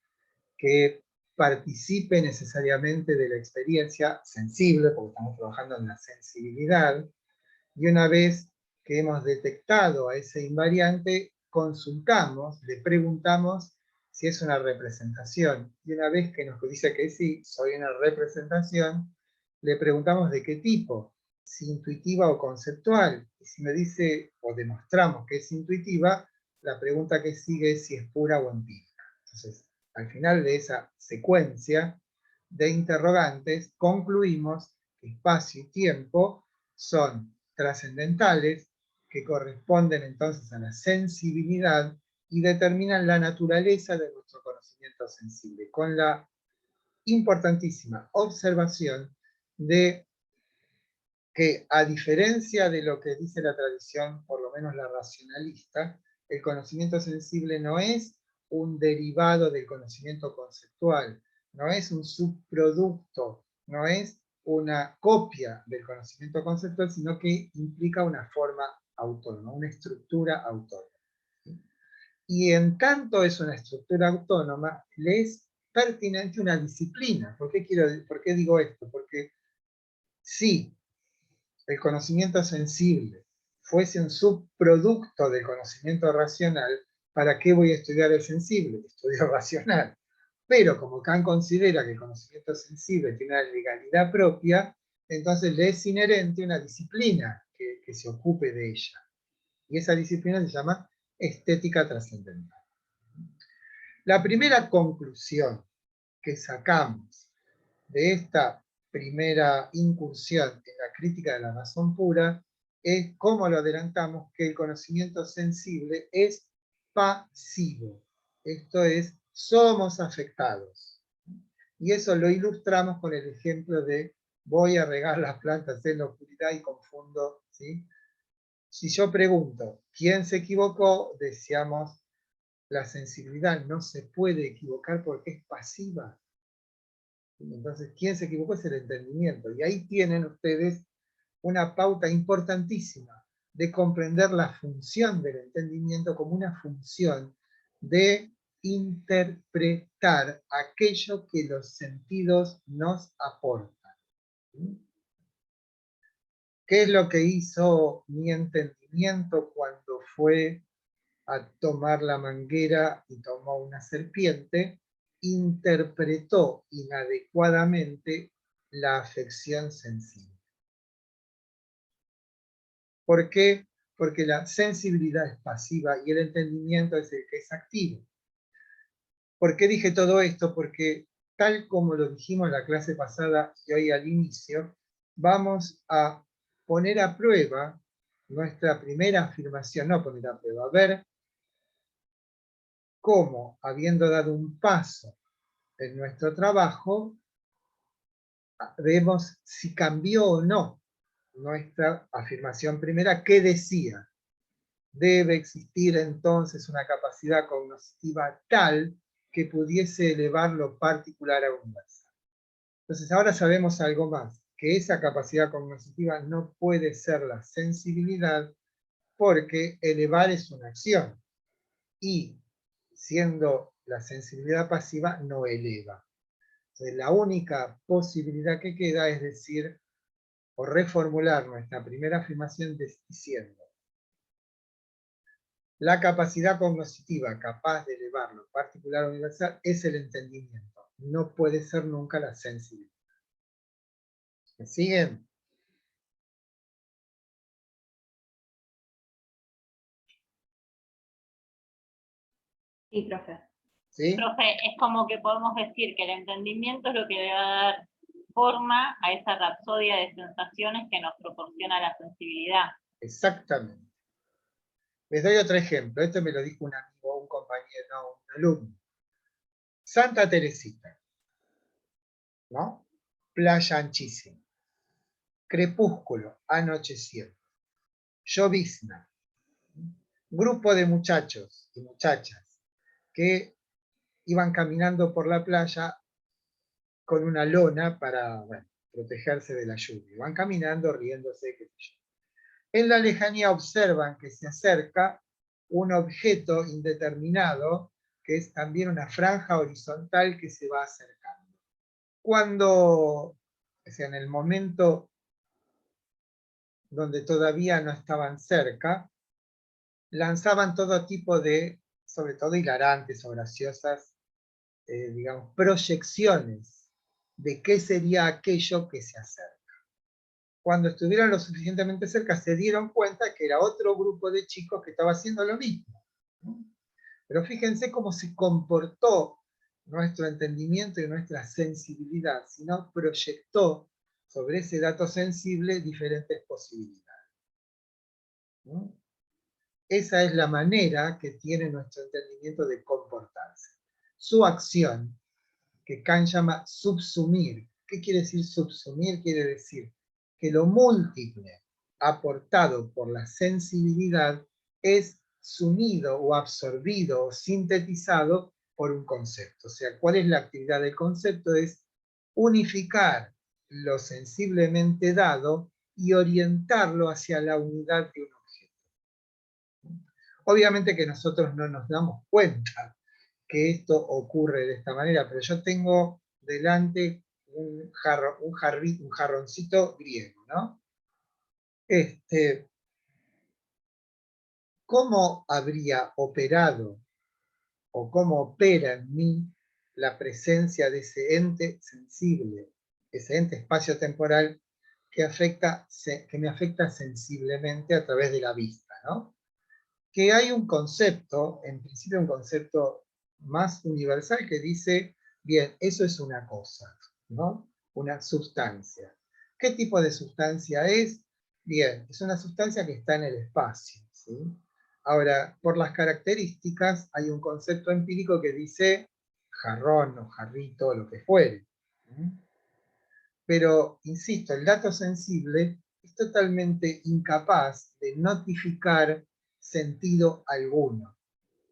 que participe necesariamente de la experiencia sensible, porque estamos trabajando en la sensibilidad, y una vez que hemos detectado a ese invariante, consultamos, le preguntamos si es una representación, y una vez que nos dice que sí, soy una representación, le preguntamos de qué tipo, si intuitiva o conceptual, y si me dice, o demostramos que es intuitiva, la pregunta que sigue es si es pura o empírica. Entonces, al final de esa secuencia de interrogantes, concluimos que espacio y tiempo son trascendentales, que corresponden entonces a la sensibilidad y determinan la naturaleza de nuestro conocimiento sensible, con la importantísima observación de que, a diferencia de lo que dice la tradición, por lo menos la racionalista, el conocimiento sensible no es un derivado del conocimiento conceptual, no es un subproducto, no es una copia del conocimiento conceptual, sino que implica una forma autónoma, una estructura autónoma. Y en tanto es una estructura autónoma, le es pertinente una disciplina. ¿Por qué digo esto? Porque si el conocimiento sensible fuese un subproducto del conocimiento racional, ¿para qué voy a estudiar el sensible? Estudio racional. Pero como Kant considera que el conocimiento sensible tiene una legalidad propia, entonces le es inherente una disciplina que se ocupe de ella. Y esa disciplina se llama estética trascendental. La primera conclusión que sacamos de esta primera incursión en la crítica de la razón pura es, como lo adelantamos, que el conocimiento sensible es pasivo. Esto es, somos afectados. Y eso lo ilustramos con el ejemplo de voy a regar las plantas en la oscuridad y confundo, ¿sí? Si yo pregunto, ¿quién se equivocó? Decíamos, la sensibilidad no se puede equivocar porque es pasiva. Entonces, ¿quién se equivocó? Es el entendimiento. Y ahí tienen ustedes una pauta importantísima de comprender la función del entendimiento como una función de interpretar aquello que los sentidos nos aportan. ¿Qué es lo que hizo mi entendimiento cuando fue a tomar la manguera y tomó una serpiente? Interpretó inadecuadamente la afección sensible. ¿Por qué? Porque la sensibilidad es pasiva y el entendimiento es el que es activo. ¿Por qué dije todo esto? Porque tal como lo dijimos en la clase pasada y hoy al inicio, vamos a poner a prueba nuestra primera afirmación, no poner a prueba, a ver cómo, habiendo dado un paso en nuestro trabajo, vemos si cambió o no nuestra afirmación primera, que decía, debe existir entonces una capacidad cognitiva tal que pudiese elevar lo particular a universal. Entonces ahora sabemos algo más, que esa capacidad cognitiva no puede ser la sensibilidad porque elevar es una acción y siendo la sensibilidad pasiva no eleva. Entonces, la única posibilidad que queda es decir, o reformular nuestra primera afirmación diciendo, La capacidad cognitiva capaz de elevar lo particular a lo universal es el entendimiento. No puede ser nunca la sensibilidad. ¿Me siguen? Sí, profe. ¿Sí? Profe, es como que podemos decir que el entendimiento es lo que le va a dar forma a esa rapsodia de sensaciones que nos proporciona la sensibilidad. Exactamente. Les doy otro ejemplo. Esto me lo dijo un amigo, un compañero, no, un alumno. Santa Teresita, ¿no? Playa anchísima. Crepúsculo, anocheciendo. Llovizna. Grupo de muchachos y muchachas que iban caminando por la playa con una lona para, bueno, protegerse de la lluvia. Van caminando, riéndose, qué sé yo. En la lejanía observan que se acerca un objeto indeterminado, que es también una franja horizontal que se va acercando. Cuando, o sea, en el momento donde todavía no estaban cerca, lanzaban todo tipo de, sobre todo hilarantes o graciosas, digamos, proyecciones de qué sería aquello que se acerca. Cuando estuvieron lo suficientemente cerca, se dieron cuenta que era otro grupo de chicos que estaba haciendo lo mismo. Pero fíjense cómo se comportó nuestro entendimiento y nuestra sensibilidad, sino proyectó sobre ese dato sensible diferentes posibilidades. Esa es la manera que tiene nuestro entendimiento de comportarse. Su acción, que Kant llama subsumir. ¿Qué quiere decir subsumir? Quiere decir que lo múltiple aportado por la sensibilidad es sumido o absorbido o sintetizado por un concepto. O sea, ¿cuál es la actividad del concepto? Es unificar lo sensiblemente dado y orientarlo hacia la unidad de un objeto. Obviamente que nosotros no nos damos cuenta que esto ocurre de esta manera, pero yo tengo delante un jarroncito griego, ¿no? ¿Cómo habría operado o cómo opera en mí la presencia de ese ente sensible, ese ente espacio-temporal que me afecta sensiblemente a través de la vista, ¿no? Que hay un concepto, en principio un concepto más universal que dice, bien, eso es una cosa, ¿no? Una sustancia. ¿Qué tipo de sustancia es? Bien, es una sustancia que está en el espacio, ¿sí? Ahora, por las características, hay un concepto empírico que dice jarrón o jarrito, lo que fuere. Pero, insisto, el dato sensible es totalmente incapaz de notificar sentido alguno.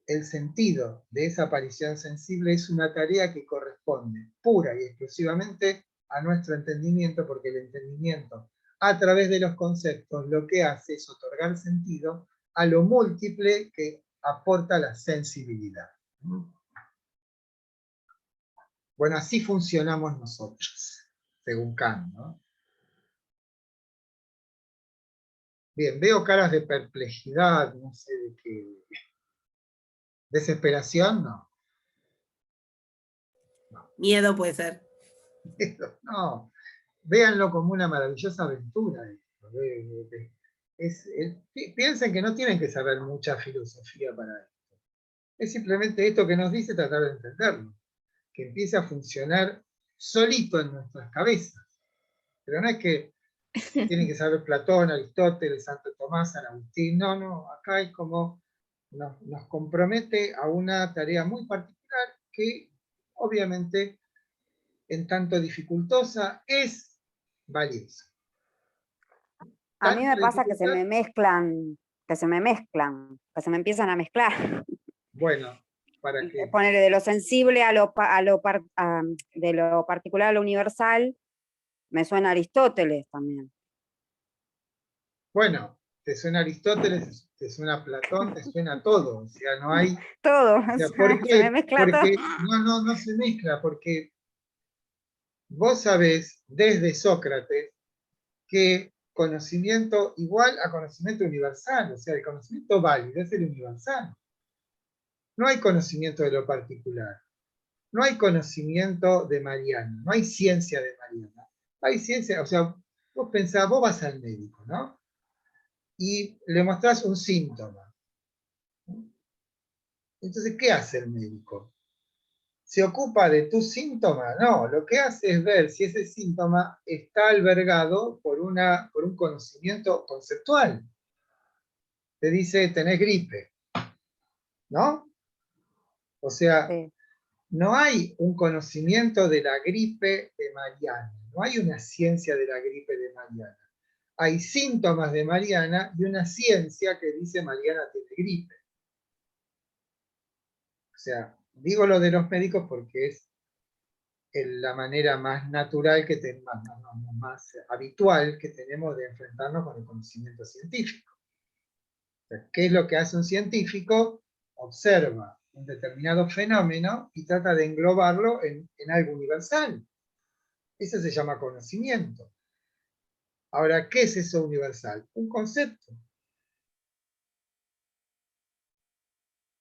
El sentido de esa aparición sensible es una tarea que corresponde pura y exclusivamente a nuestro entendimiento, porque el entendimiento, a través de los conceptos, lo que hace es otorgar sentido a lo múltiple que aporta la sensibilidad. Bueno, así funcionamos nosotros, según Kant, ¿no? Bien, veo caras de perplejidad, no sé de qué. ¿Desesperación? No. Miedo puede ser. No, véanlo como una maravillosa aventura. Piensen que no tienen que saber mucha filosofía para esto. Es simplemente esto que nos dice tratar de entenderlo. Que empiece a funcionar solito en nuestras cabezas. Pero no es que tienen que saber Platón, Aristóteles, Santo Tomás, San Agustín. No, no, acá hay como nos compromete a una tarea muy particular que obviamente en tanto dificultosa es valiosa. A mí me pasa que se me mezclan, que se me empiezan a mezclar. Bueno, para que... Poner de lo sensible de lo particular a lo universal, me suena Aristóteles también. Bueno, te suena Aristóteles, te suena Platón, te suena todo, o sea, no hay... Todo, o sea, ¿por qué? Se me mezcla porque todo. no se mezcla, porque vos sabés desde Sócrates que conocimiento igual a conocimiento universal, o sea, el conocimiento válido es el universal. No hay conocimiento de lo particular, no hay conocimiento de Mariana, no hay ciencia de Mariana. Hay ciencia, o sea, vos pensás, vos vas al médico, ¿no? Y le mostrás un síntoma. Entonces, ¿qué hace el médico? ¿Se ocupa de tu síntoma? No, lo que hace es ver si ese síntoma está albergado por un conocimiento conceptual. Te dice, tenés gripe, ¿no? O sea, Sí. no hay un conocimiento de la gripe de Mariana, no hay una ciencia de la gripe de Mariana. Hay síntomas de Mariana y una ciencia que dice Mariana tiene gripe. O sea, digo lo de los médicos porque es la manera más natural, más habitual que tenemos de enfrentarnos con el conocimiento científico. O sea, ¿qué es lo que hace un científico? Observa un determinado fenómeno y trata de englobarlo en algo universal. Eso se llama conocimiento. Ahora, ¿qué es eso universal? Un concepto.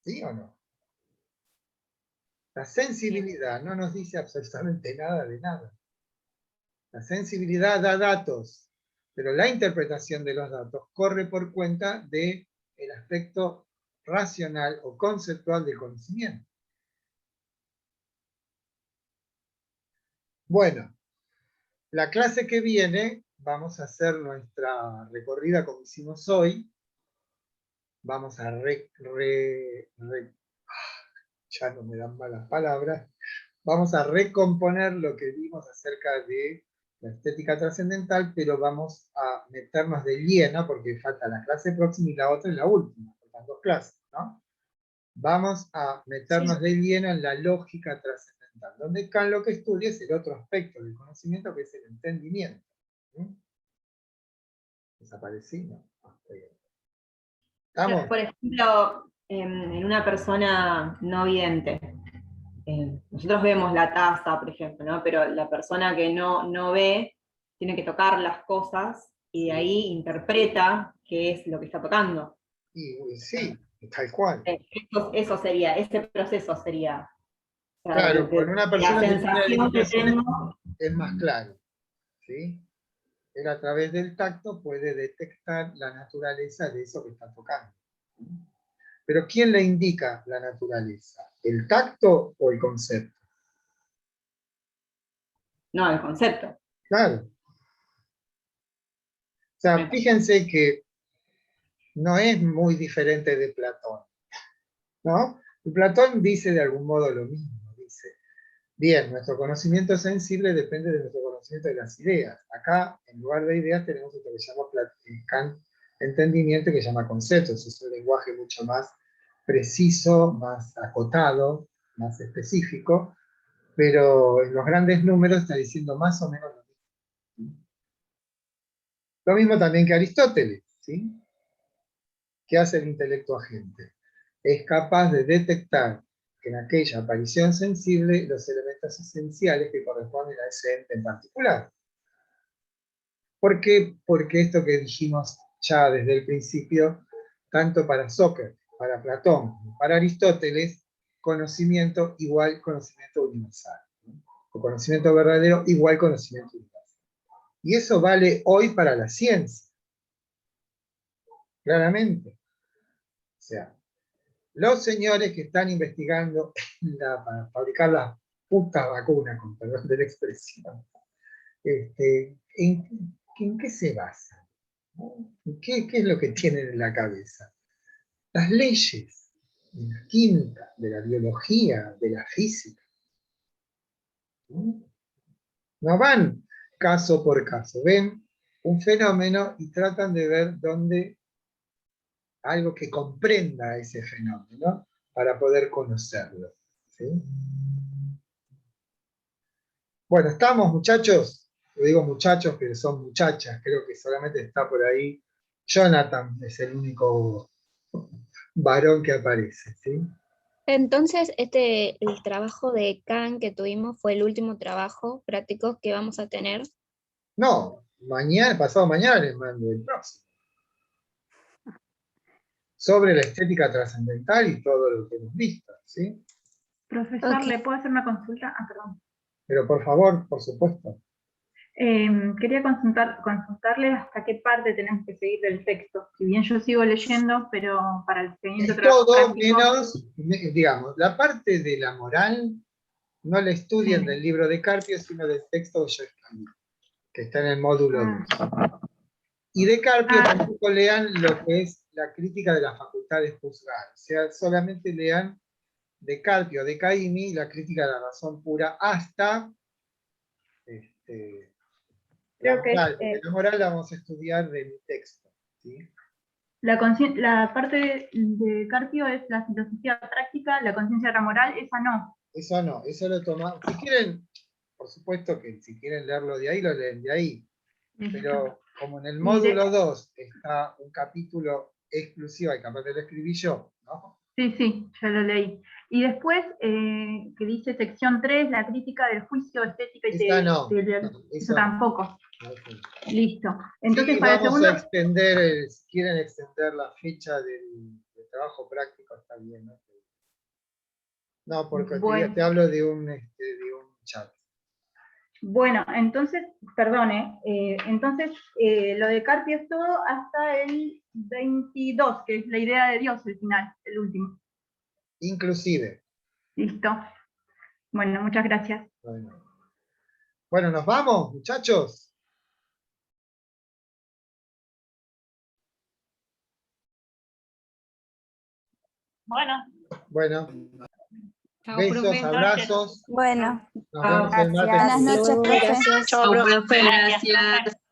¿Sí o no? La sensibilidad no nos dice absolutamente nada de nada. La sensibilidad da datos, pero la interpretación de los datos corre por cuenta del aspecto racional o conceptual del conocimiento. Bueno, la clase que viene vamos a hacer nuestra recorrida como hicimos hoy. Vamos a ya no me dan malas palabras. Vamos a recomponer lo que vimos acerca de la estética trascendental, pero vamos a meternos de lleno, porque falta la clase próxima y la otra es la última, faltan 2 clases, ¿no? Vamos a meternos de lleno en la lógica trascendental, donde Kant lo que estudia es el otro aspecto del conocimiento, que es el entendimiento. ¿Desaparecí? No. ¿Estamos? Por ejemplo, en una persona no vidente, nosotros vemos la taza, por ejemplo, ¿no? Pero la persona que no ve tiene que tocar las cosas y de ahí interpreta qué es lo que está tocando. Y sí, tal cual. Eso sería, ese proceso sería. Claro, con una persona la que tiene sensación que limitaciones tengo es más claro. ¿Sí? Él a través del tacto puede detectar la naturaleza de eso que está tocando. Pero ¿quién le indica la naturaleza? ¿El tacto o el concepto? No, el concepto. Claro. O sea, fíjense que no es muy diferente de Platón, ¿no? Y Platón dice de algún modo lo mismo, dice, bien, nuestro conocimiento sensible depende de nuestro conocimiento de las ideas. Acá, en lugar de ideas, tenemos lo que llama Kant entendimiento, que llama conceptos. Es un lenguaje mucho más preciso, más acotado, más específico, pero en los grandes números está diciendo más o menos lo mismo. Lo mismo también que Aristóteles, ¿sí? ¿Qué hace el intelecto agente? Es capaz de detectar en aquella aparición sensible los elementos esenciales que corresponden a ese ente en particular. ¿Por qué? Porque esto que dijimos ya desde el principio, tanto para Sócrates, para Platón, para Aristóteles, conocimiento igual conocimiento universal. ¿No? O conocimiento verdadero igual conocimiento universal. Y eso vale hoy para la ciencia. Claramente. O sea, los señores que están investigando para fabricar las putas vacunas, con perdón de la expresión, ¿en qué se basan? ¿Qué es lo que tienen en la cabeza? Las leyes de la química, de la biología, de la física. No van caso por caso, ven un fenómeno y tratan de ver dónde algo que comprenda ese fenómeno para poder conocerlo. ¿Sí? Bueno, ¿estamos, muchachos? Yo digo muchachos, pero son muchachas. Creo que solamente está por ahí Jonathan, es el único varón que aparece. ¿Sí? Entonces, el trabajo de Kant que tuvimos fue el último trabajo práctico que vamos a tener. No, mañana, pasado mañana les mando el próximo. Sobre la estética trascendental y todo lo que hemos visto, ¿sí? Profesor, ¿le puedo hacer una consulta? Ah, perdón. Pero por favor, por supuesto. Quería consultarle hasta qué parte tenemos que seguir del texto. Si bien yo sigo leyendo, pero para el seguimiento trabajo todo práctico... menos, digamos, la parte de la moral no la estudian del libro de Carpio, sino del texto que yo escribí, que está en el módulo 2. Y de Carpio tampoco lean lo que es la crítica de las facultades juzgadas. O sea, solamente lean de Carpio, de Caimi, la crítica de la razón pura, hasta la moral, porque la moral la vamos a estudiar de mi texto, ¿sí? La parte de Carpio es la filosofía práctica, la conciencia de la moral, esa no. Eso no, eso lo tomamos. Si quieren, por supuesto que si quieren leerlo de ahí, lo leen de ahí. Pero como en el módulo 2 está un capítulo exclusivo, y capaz que lo escribí yo, ¿no? Sí, ya lo leí. Y después, que dice sección 3, la crítica del juicio estética y eso tampoco. No. Listo. Entonces, sí, para el segundo... a extender, si quieren extender la fecha del trabajo práctico, está bien, ¿no? No, porque te hablo de un chat. Bueno, entonces, perdone, entonces lo de Carpio es todo hasta el 22, que es la idea de Dios, el final, el último. Inclusive. Listo. Bueno, muchas gracias. Bueno, ¿nos vamos, muchachos? Bueno. Chao, besos, profe. abrazos. Bueno, Nos vemos el martes. buenas noches, profe. Chao, profe, gracias.